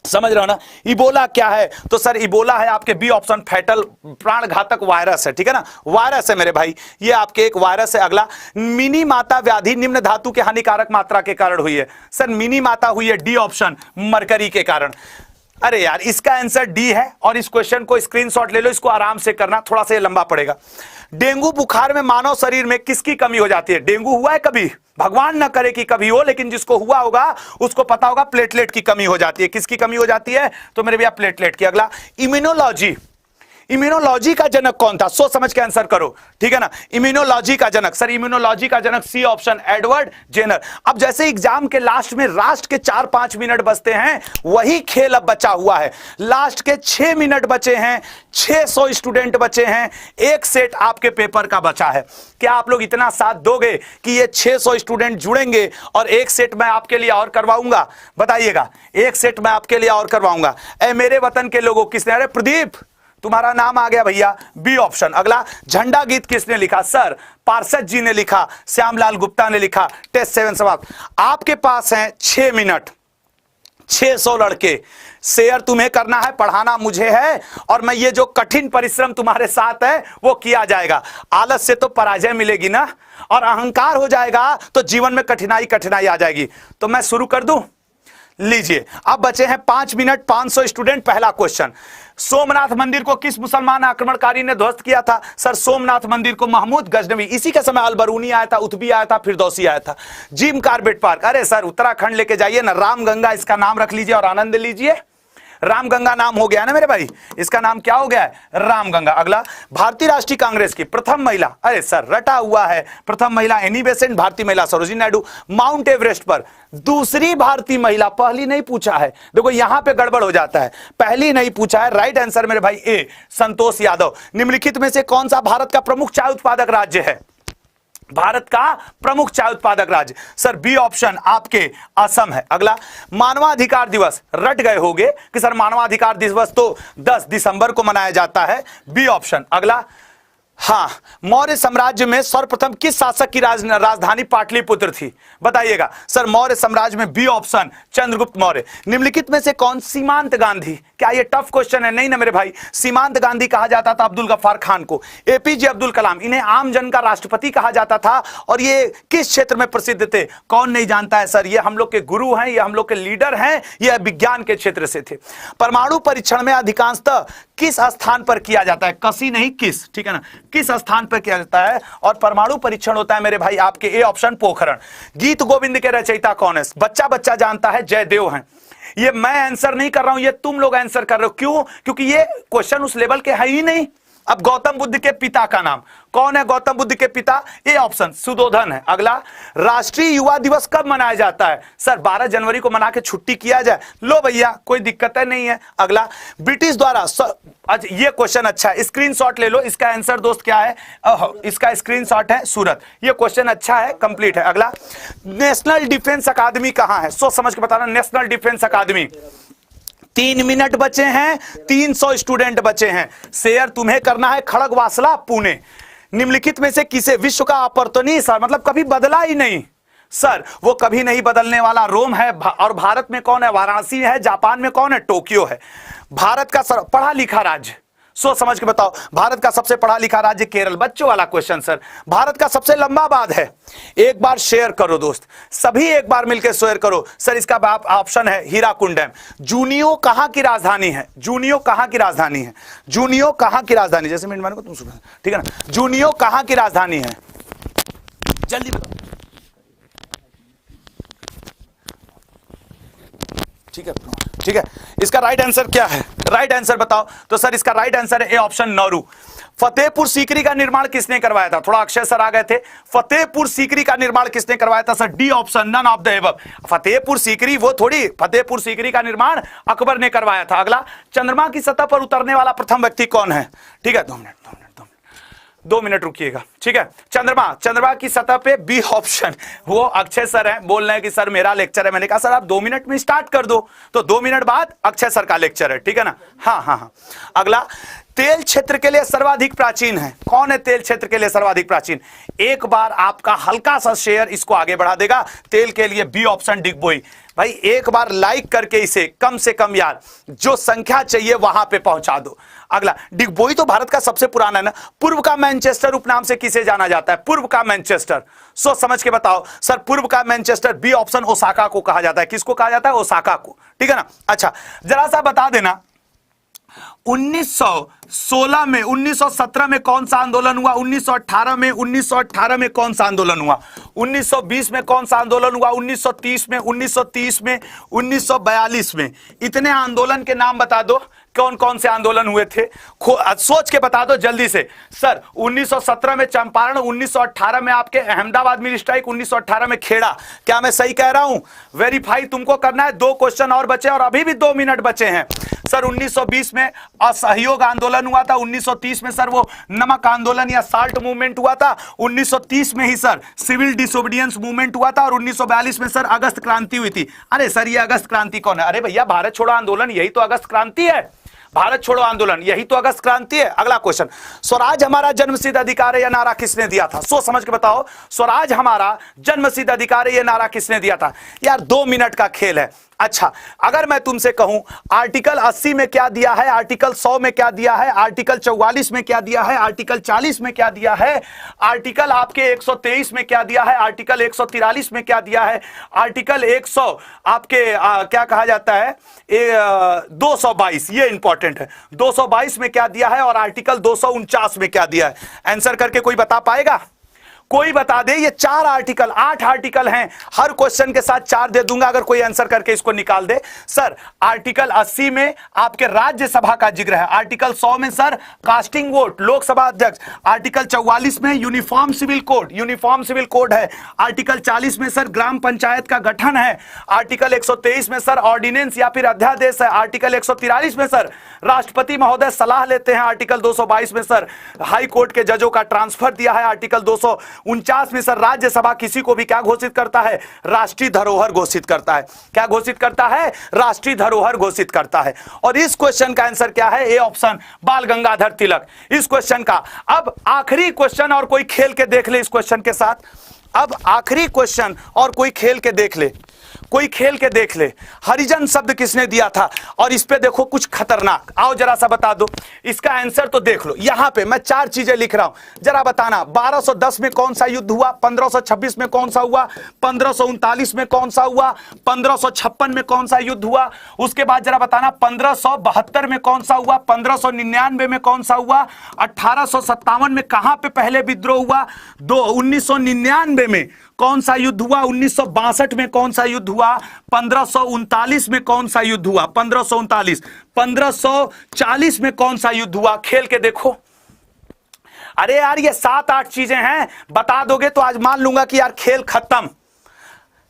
समझ रहे हो ना? इबोला क्या है? तो सर इबोला है आपके बी ऑप्शन, फैटल प्राण घातक वायरस है, ठीक है ना, वायरस है मेरे भाई, ये आपके एक वायरस है। अगला, मिनी माता व्याधि निम्न धातु के हानिकारक मात्रा के कारण हुई है। सर मिनी माता हुई है डी ऑप्शन, मरकरी के कारण। अरे यार इसका आंसर डी है, और इस क्वेश्चन को स्क्रीनशॉट ले लो, इसको आराम से करना, थोड़ा सा ये लंबा पड़ेगा। डेंगू बुखार में मानव शरीर में किसकी कमी हो जाती है? डेंगू हुआ है कभी? भगवान ना करे कि कभी हो, लेकिन जिसको हुआ होगा उसको पता होगा प्लेटलेट की कमी हो जाती है। किसकी कमी हो जाती है? तो मेरे भैया प्लेटलेट की। अगला, इम्यूनोलॉजी, इम्यूनोलॉजी का जनक कौन था? सोच समझ के आंसर करो, ठीक है ना। इम्यूनोलॉजी का जनक, सर इम्यूनोलॉजी का जनक सी ऑप्शन, एडवर्ड जेनर। अब जैसे एग्जाम के लास्ट में राष्ट्र के 4-5 मिनट बचते हैं, वही खेल अब बचा हुआ है। लास्ट के 6 मिनट बचे हैं, 600 स्टूडेंट बचे हैं, एक सेट आपके पेपर का बचा है। क्या आप लोग इतना साथ दोगे कि ये 600 स्टूडेंट जुड़ेंगे और एक सेट मैं आपके लिए और करवाऊंगा? बताइएगा, एक सेट मैं आपके लिए और करवाऊंगा। ए मेरे वतन के लोगों, किसने? अरे प्रदीप तुम्हारा नाम आ गया भैया, बी ऑप्शन। अगला, झंडा गीत किसने लिखा? सर पार्षद जी ने लिखा, श्यामलाल गुप्ता ने लिखा। टेस्ट 7 समाप्त। आपके पास हैं 6 मिनट, 600 लड़के, शेयर तुम्हें करना है, पढ़ाना मुझे है, और मैं ये जो कठिन परिश्रम तुम्हारे साथ है वो किया जाएगा। आलस से तो पराजय मिलेगी ना, और अहंकार हो जाएगा तो जीवन में कठिनाई आ जाएगी। तो मैं शुरू कर दूं? लीजिए, अब बचे हैं 5 मिनट, 500 स्टूडेंट। पहला क्वेश्चन, सोमनाथ मंदिर को किस मुसलमान आक्रमणकारी ने ध्वस्त किया था? सर सोमनाथ मंदिर को महमूद गजनवी। इसी के समय अलबरूनी आया था, उतबी आया था, फिरदौसी आया था। जिम कार्बेट पार्क, अरे सर उत्तराखंड लेके जाइए ना, रामगंगा इसका नाम रख लीजिए और आनंद लीजिए। रामगंगा नाम हो गया ना मेरे भाई, इसका नाम क्या हो गया है? रामगंगा। अगला, भारतीय राष्ट्रीय कांग्रेस की प्रथम महिला, अरे सर रटा हुआ है, प्रथम महिला एनी बेसेंट, भारतीय महिला सरोजिनी नायडू। माउंट एवरेस्ट पर दूसरी भारतीय महिला, पहली नहीं पूछा है, देखो यहां पे गड़बड़ हो जाता है, पहली नहीं पूछा है। राइट आंसर मेरे भाई ए, संतोष यादव। निम्नलिखित में से कौन सा भारत का प्रमुख चाय उत्पादक राज्य है? भारत का प्रमुख चाय उत्पादक राज्य, सर बी ऑप्शन आपके असम है। अगला, मानवाधिकार दिवस, रट गए होंगे कि सर मानवाधिकार दिवस तो 10 दिसंबर को मनाया जाता है, बी ऑप्शन। अगला, हाँ, मौर्य साम्राज्य में सर्वप्रथम किस शासक की राजधानी पाटलिपुत्र थी? बताइएगा। सर मौर्य साम्राज्य में बी ऑप्शन, चंद्रगुप्त मौर्य। निम्नलिखित में से कौन? सीमांत गांधी। क्या ये टफ क्वेश्चन है? नहीं ना मेरे भाई, सीमांत गांधी कहा जाता था अब्दुल गफ्फार खान को। एपीजे अब्दुल कलाम, इन्हें आम जन का राष्ट्रपति कहा जाता था, और ये किस क्षेत्र में प्रसिद्ध थे? कौन नहीं जानता है सर, ये हम लोग के गुरु हैं, ये हम लोग के लीडर हैं, ये विज्ञान के क्षेत्र से थे। परमाणु परीक्षण में अधिकांशतः किस स्थान पर किया जाता है? कसी नहीं, किस, ठीक है ना, किस स्थान पर किया जाता है? और परमाणु परीक्षण होता है मेरे भाई आपके ए ऑप्शन, पोखरण। गीत गोविंद के रचयिता कौन है? बच्चा बच्चा जानता है, जयदेव हैं। ये मैं आंसर नहीं कर रहा हूं, ये तुम लोग आंसर कर रहे हो। क्यों? क्योंकि ये क्वेश्चन उस लेवल के है ही नहीं। अब गौतम बुद्ध के पिता का नाम कौन है? गौतम बुद्ध के पिता, ए ऑप्शन, सुदोधन है। अगला, राष्ट्रीय युवा दिवस कब मनाया जाता है? सर 12 जनवरी को मना के छुट्टी किया जाए। लो भैया, कोई दिक्कत नहीं है। अगला, ब्रिटिश द्वारा, ये क्वेश्चन अच्छा है, स्क्रीनशॉट ले लो। इसका आंसर दोस्त क्या है? इसका स्क्रीनशॉट है सूरत। ये क्वेश्चन अच्छा है, कंप्लीट है। अगला, नेशनल डिफेंस अकादमी कहां है? सोच समझ के बताना। नेशनल डिफेंस अकादमी, 3 मिनट बचे हैं, 300 स्टूडेंट बचे हैं, शेयर तुम्हें करना है। खड़गवासला, पुणे। निम्नलिखित में से किसे विश्व का अपवर्तनीय सर, मतलब कभी बदला ही नहीं? सर वो कभी नहीं बदलने वाला रोम है। और भारत में कौन है? वाराणसी है। जापान में कौन है? टोक्यो है। भारत का सर पढ़ा लिखा राज्य, सोच समझ के बताओ। भारत का सबसे पढ़ा लिखा राज्य केरल, बच्चों वाला क्वेश्चन सर। भारत का सबसे लंबा बांध है, एक बार शेयर करो दोस्त, सभी एक बार मिलकर शेयर करो सर। इसका ऑप्शन है हीराकुंड डैम। जूनियो कहां की राजधानी है? जूनियो कहां की राजधानी है? जूनियो कहां की राजधानी, जैसे मिनट को तुम सुना, ठीक है ना। जूनियो कहां की राजधानी है, जल्दी बताओ। ठीक है, इसका राइट आंसर क्या है? राइट आंसर बताओ। तो सर इसका राइट आंसर है A option Nauru. Fatehpur Sikri का निर्माण किसने करवाया था? थोड़ा अक्षय सर आ गए थे। फतेहपुर सीकरी का निर्माण किसने करवाया था? Sir D option, none of the above. Fatehpur Sikri वो थोड़ी, फतेहपुर सीकरी का निर्माण अकबर ने करवाया था। अगला, चंद्रमा की सतह पर उतरने वाला प्रथम व्यक्ति कौन है? ठीक है, 2 मिनट रुकिएगा, ठीक है। चंद्रमा की सतह पे बी ऑप्शन, वो अक्षय सर हैं, बोल रहे हैं कि सर मेरा लेक्चर है। मैंने कहा सर आप 2 मिनट में स्टार्ट कर दो, तो 2 मिनट बाद अक्षय सर का लेक्चर है, ठीक है ना। हाँ। अगला, तेल क्षेत्र के लिए सर्वाधिक प्राचीन है, कौन है तेल क्षेत्र के लिए सर्वाधिक प्राचीन? एक बार आपका हल्का सा शेयर इसको आगे बढ़ा देगा। तेल के लिए बी ऑप्शन डिगबोई। भाई एक बार लाइक करके इसे कम से कम यार जो संख्या चाहिए वहां पे पहुंचा दो। अगला, डिगबोई तो भारत का सबसे पुराना है ना। पूर्व का मैनचेस्टर उपनाम से किसे जाना जाता है? पूर्व का मैनचेस्टर, सोच समझ के बताओ सर। पूर्व का मैनचेस्टर, बी ऑप्शन, ओसाका को कहा जाता है। किसको कहा जाता है? ओसाका को, ठीक है ना। अच्छा जरा सा बता देना, 1916 में, 1917 में कौन सा आंदोलन हुआ? 1918 में, 1918 में कौन सा आंदोलन हुआ? 1920 में कौन सा आंदोलन हुआ? 1930 में, 1930 में, 1942 में। इतने आंदोलन के नाम बता दो, कौन कौन से आंदोलन हुए थे? सोच के बता दो जल्दी से। सर 1917 में चंपारण, 1918 में आपके अहमदाबाद मिल स्ट्राइक, 1918 में खेड़ा। क्या मैं सही कह रहा हूं? वेरीफाई तुमको करना है। 2 क्वेश्चन और बचे और अभी भी 2 मिनट बचे हैं। सर 1920 में असहयोग आंदोलन हुआ था। 1930 में सर वो नमक आंदोलन या साल्ट मूवमेंट हुआ था। 1930 में ही सर सिविल डिसोबीडियंस मूवमेंट हुआ था और 1942 में सर अगस्त क्रांति हुई थी। अरे सर ये अगस्त क्रांति कौन है? अरे भैया भारत छोड़ो आंदोलन यही तो अगस्त क्रांति है। भारत छोड़ो आंदोलन यही तो अगस्त क्रांति है। अगला क्वेश्चन, स्वराज हमारा जन्मसिद्ध अधिकार है, यह नारा किसने दिया था? सोच समझ के बताओ, स्वराज हमारा जन्मसिद्ध अधिकार है, यह नारा किसने दिया था? यार 2 मिनट का खेल है। अच्छा अगर मैं तुमसे कहूं आर्टिकल 80 में क्या दिया है, आर्टिकल 100 में क्या दिया है, आर्टिकल 44 में क्या दिया है, आर्टिकल 40 में क्या दिया है, आर्टिकल आपके 123 में क्या दिया है, आर्टिकल 143 में क्या दिया है, आर्टिकल 100 आपके क्या कहा जाता है 222, ये इंपॉर्टेंट है, 222 में क्या दिया है और आर्टिकल 249 में क्या दिया है? आंसर करके कोई बता पाएगा? कोई बता दे। ये 4 आर्टिकल, 8 आर्टिकल हैं, हर क्वेश्चन के साथ 4 दे दूंगा अगर कोई आंसर करके इसको निकाल दे। सर आर्टिकल 80 में आपके राज्यसभा का जिक्र है, आर्टिकल 100 में सर कास्टिंग वोट लोकसभा अध्यक्ष, आर्टिकल 44 में यूनिफॉर्म सिविल कोड है, आर्टिकल 40 में सर ग्राम पंचायत का गठन है, आर्टिकल 123 में सर ऑर्डिनेंस या फिर अध्यादेश है, आर्टिकल 143 में सर राष्ट्रपति महोदय सलाह लेते हैं, आर्टिकल 222 में सर हाई कोर्ट के जजों का ट्रांसफर दिया है, आर्टिकल 249 में सर राज्यसभा किसी को भी क्या घोषित करता है? राष्ट्रीय धरोहर घोषित करता है। क्या घोषित करता है? राष्ट्रीय धरोहर घोषित करता है। और इस क्वेश्चन का आंसर क्या है? ए ऑप्शन, बाल गंगाधर तिलक। इस क्वेश्चन का अब आखिरी क्वेश्चन और कोई खेल के देख ले इस क्वेश्चन के साथ। अब आखिरी क्वेश्चन और कोई खेल के देख ले, कोई खेल के देख ले। हरिजन शब्द किसने दिया था? और इस पे देखो कुछ खतरनाक, आओ जरा सा बता दो इसका आंसर तो देख लो। यहां पे मैं 4 चीजें लिख रहा हूं, जरा बताना। 1210 में कौन सा युद्ध हुआ? 1526 में कौन सा हुआ? 1539 में कौन सा हुआ? 1556 में कौन सा युद्ध हुआ? उसके बाद जरा बताना 1572 में कौन सा हुआ? 1599 में कौन सा हुआ? 1857 में कहां पे पहले विद्रोह हुआ? 1999 में कौन सा युद्ध हुआ? 1962 में कौन सा युद्ध हुआ? 1539 में कौन सा युद्ध हुआ? 1539, 1540 में कौन सा युद्ध हुआ? खेल के देखो। अरे यार ये 7-8 चीजें हैं, बता दोगे तो आज मान लूंगा कि यार खेल खत्म।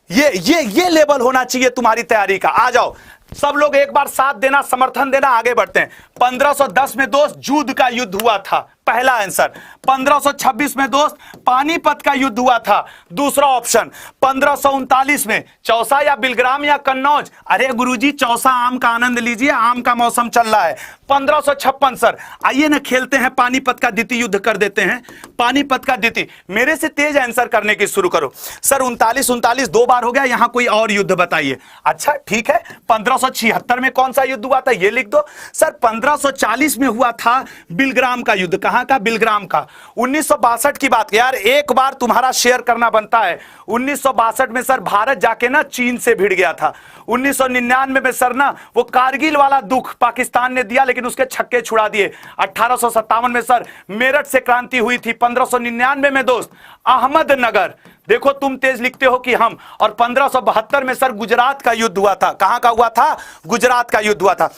ये लेवल होना चाहिए तुम्हारी तैयारी का। आ जाओ सब लोग एक बार साथ देना, समर्थन देना, आगे बढ़ते हैं। 1510 में दोस्त जूद का युद्ध हुआ था। पहला आंसर। 1526 में दोस्त पानीपत का युद्ध हुआ था। दूसरा ऑप्शन 1539 में चौसा या बिलग्राम या कन्नौज। अरे गुरुजी चौसा आम का आनंद लीजिए, आम का मौसम चल रहा है। 1556 सर। आइए ना खेलते हैं, पानीपत का द्वितीय युद्ध कर देते हैं। पानीपत का द्वितीय, मेरे से तेज आंसर करने की शुरू करो सर। 39 दो बार हो गया, यहां कोई और युद्ध बताइए। अच्छा ठीक है, 1576 में कौन सा युद्ध हुआ था ये लिख दो सर। 1540 में हुआ था बिलग्राम का युद्ध। कहां का? बिलग्राम का। 1962 की बात यार, एक बार तुम्हारा शेयर करना बनता है। 1962 में सर भारत जाके ना चीन से भिड़ गया था। 1999 में सर ना वो कारगिल वाला दुख पाकिस्तान ने दिया, लेकिन उसके छक्के छुड़ा दिए। 1857 में सर मेरठ से क्रांति हुई थी। 1599 में दोस्त अहमदनगर, देखो तुम तेज लिखते हो कि हम। और 1572 में सर गुजरात का युद्ध हुआ था। कहां का हुआ था? गुजरात का युद्ध हुआ था।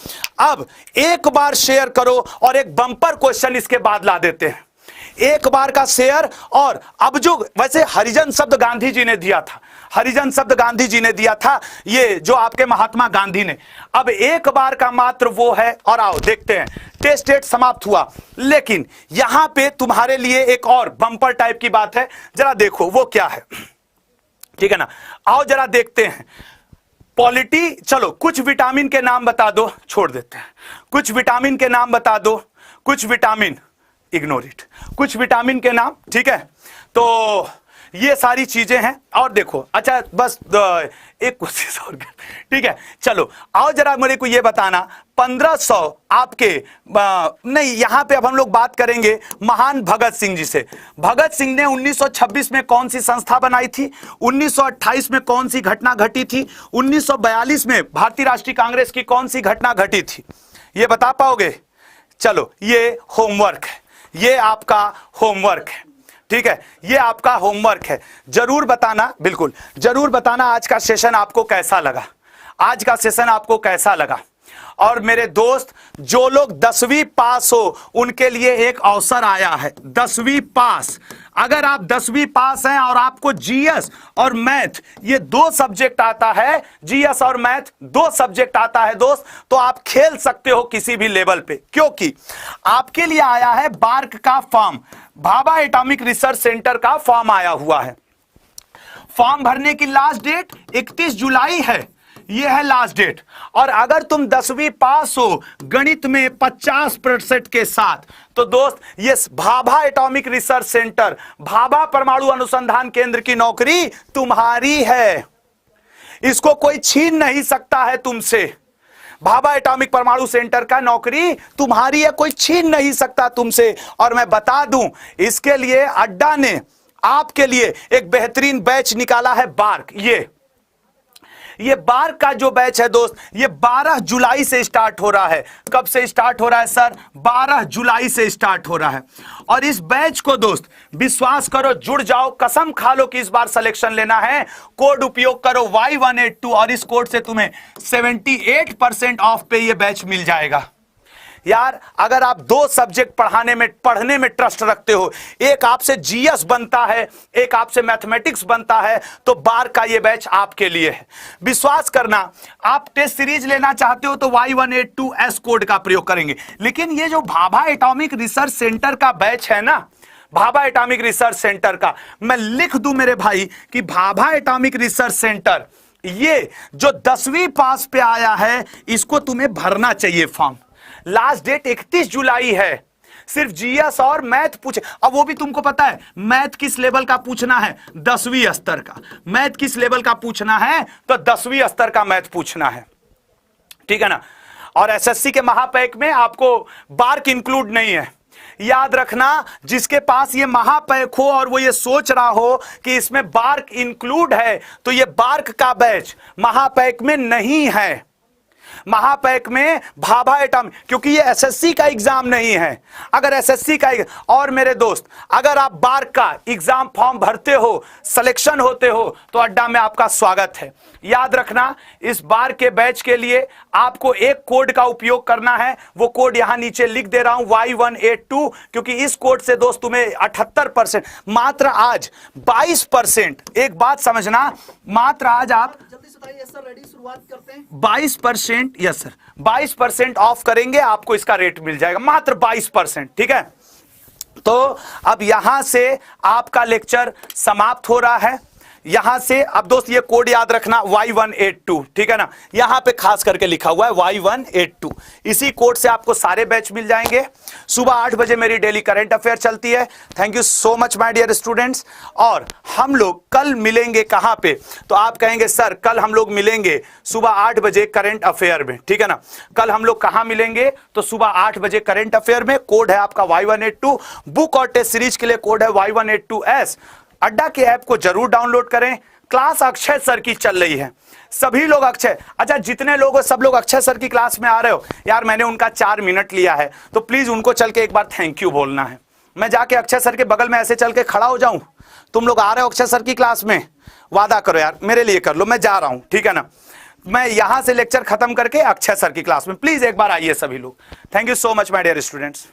अब एक बार शेयर करो और एक बम्पर क्वेश्चन इसके बाद ला देते हैं। एक बार का शेयर। और अब जो वैसे हरिजन शब्द गांधी जी ने दिया था, हरिजन शब्द गांधी जी ने दिया था, ये जो आपके महात्मा गांधी ने। अब एक बार का मात्र वो है। और आओ देखते हैं, टेस्ट डेट समाप्त हुआ, लेकिन यहां पे तुम्हारे लिए एक और बम्पर टाइप की बात है। जरा देखो वो क्या है, ठीक है ना? आओ जरा देखते हैं। पॉलिटी, चलो कुछ विटामिन के नाम बता दो, छोड़ देते हैं। कुछ विटामिन के नाम बता दो, कुछ विटामिन, इग्नोर इट, कुछ विटामिन के नाम, ठीक है? तो ये सारी चीजें हैं। और देखो, अच्छा बस एक कोशिश और कर, ठीक है? चलो आओ जरा मेरे को ये बताना, 1500 आपके नहीं, यहां पे अब हम लोग बात करेंगे महान भगत सिंह जी से। भगत सिंह ने 1926 में कौन सी संस्था बनाई थी? 1928 में कौन सी घटना घटी थी? 1942 में भारतीय राष्ट्रीय कांग्रेस की कौन सी घटना घटी थी? ये बता पाओगे? चलो ये होमवर्क है, ये आपका होमवर्क है, ठीक है? ये आपका होमवर्क है। जरूर बताना, बिल्कुल जरूर बताना आज का सेशन आपको कैसा लगा, आज का सेशन आपको कैसा लगा। और मेरे दोस्त, जो लोग 10वीं पास हो उनके लिए एक अवसर आया है। 10वीं पास, अगर आप 10वीं पास हैं और आपको जीएस और मैथ, ये दो सब्जेक्ट आता है, जीएस और मैथ दो सब्जेक्ट आता है दोस्त, तो आप खेल सकते हो किसी भी लेवल पे, क्योंकि आपके लिए आया है बार्क का form, Bhabha atomic research centre का फॉर्म आया हुआ है। फॉर्म भरने की लास्ट डेट 31 जुलाई है, ये है लास्ट डेट। और अगर तुम 10वीं पास हो गणित में 50% के साथ, तो दोस्त ये Bhabha atomic research centre, Bhabha परमाणु अनुसंधान केंद्र की नौकरी तुम्हारी है। इसको कोई छीन नहीं सकता है तुमसे। भाभा एटॉमिक परमाणु सेंटर का नौकरी तुम्हारी है, कोई छीन नहीं सकता तुमसे। और मैं बता दूं, इसके लिए अड्डा ने आपके लिए एक बेहतरीन बैच निकाला है, बार्क। ये बार्क का जो बैच है दोस्त, ये 12 जुलाई से स्टार्ट हो रहा है। कब से स्टार्ट हो रहा है सर? 12 जुलाई से स्टार्ट हो रहा है। और इस बैच को दोस्त विश्वास करो, जुड़ जाओ, कसम खा लो कि इस बार सिलेक्शन लेना है। कोड उपयोग करो Y182 और इस कोड से तुम्हें 78% ऑफ पे ये बैच मिल जाएगा। यार अगर आप दो सब्जेक्ट पढ़ने में ट्रस्ट रखते हो, एक आपसे जीएस बनता है, एक आपसे मैथमेटिक्स बनता है, तो बार का ये बैच आपके लिए है। विश्वास करना, आप टेस्ट सीरीज लेना चाहते हो तो Y182S कोड का प्रयोग करेंगे। लेकिन ये जो भाभा एटॉमिक रिसर्च सेंटर का बैच है ना, भाभा एटॉमिक रिसर्च सेंटर का, मैं लिख दूं मेरे भाई कि भाभा एटॉमिक रिसर्च सेंटर, ये जो 10वीं पास पे आया है, इसको तुम्हें भरना चाहिए फॉर्म। लास्ट डेट 31 जुलाई है। सिर्फ जीएस और मैथ पूछे। अब वो भी तुमको पता है मैथ किस लेवल का पूछना है? 10वीं स्तर का। मैथ किस लेवल का पूछना है? तो 10वीं स्तर का मैथ पूछना है, ठीक है ना? और एसएससी के महापैक में आपको बार्क इंक्लूड नहीं है। याद रखना, जिसके पास ये महापैक हो और वो ये सोच रहा हो कि इसमें बार्क इंक्लूड है, तो ये बार्क का बैच महापैक में नहीं है। महापैक में भाभा एटॉमिक, क्योंकि ये एसएससी का एग्जाम नहीं है। अगर एसएससी का, और मेरे दोस्त अगर आप बार्क का एग्जाम फॉर्म भरते हो, सिलेक्शन होते हो, तो अड्डा में आपका स्वागत है। याद रखना, इस बार के बैच के लिए आपको एक कोड का उपयोग करना है। वो कोड यहां नीचे लिख दे रहा हूं, Y182, क्योंकि इस कोड से दोस्त तुम्हें 78%, मात्र आज 22%, एक बात समझना, मात्र आज आप सर रेडी, शुरुआत करते हैं। 22%, यस सर, 22% ऑफ करेंगे, आपको इसका रेट मिल जाएगा, मात्र 22%, ठीक है? तो अब यहां से आपका लेक्चर समाप्त हो रहा है। यहां से अब दोस्त ये कोड याद रखना Y182, ठीक है ना, यहां पे खास करके लिखा हुआ है Y182। इसी कोड से आपको सारे बैच मिल जाएंगे। सुबह 8 बजे मेरी डेली करंट अफेयर चलती है। Thank you so much my dear students. और हम लोग कल मिलेंगे कहां पे, तो आप कहेंगे सर कल हम लोग मिलेंगे सुबह 8 बजे करंट अफेयर में, ठीक है ना। कल हम लोग कहां मिलेंगे, तो सुबह 8 बजे करंट अफेयर में। कोड है आपका Y182। बुक और टेस्ट सीरीज के लिए कोड है Y182S। अड्डा के ऐप को जरूर डाउनलोड करें। क्लास अक्षय सर की चल रही है, सभी लोग अक्षय, अच्छा जितने लोग हो सब लोग अक्षय सर की क्लास में आ रहे हो यार, मैंने उनका 4 मिनट लिया है तो प्लीज उनको चल के एक बार थैंक यू बोलना है। मैं जाके अक्षय सर के बगल में ऐसे चल के खड़ा हो जाऊं, तुम लोग आ रहे हो अक्षय सर की क्लास में, वादा करो यार मेरे लिए कर लो, मैं जा रहा हूं, ठीक है ना। मैं यहां से लेक्चर खत्म करके अक्षय सर की क्लास में, प्लीज एक बार आइए सभी लोग। Thank you so much my dear students.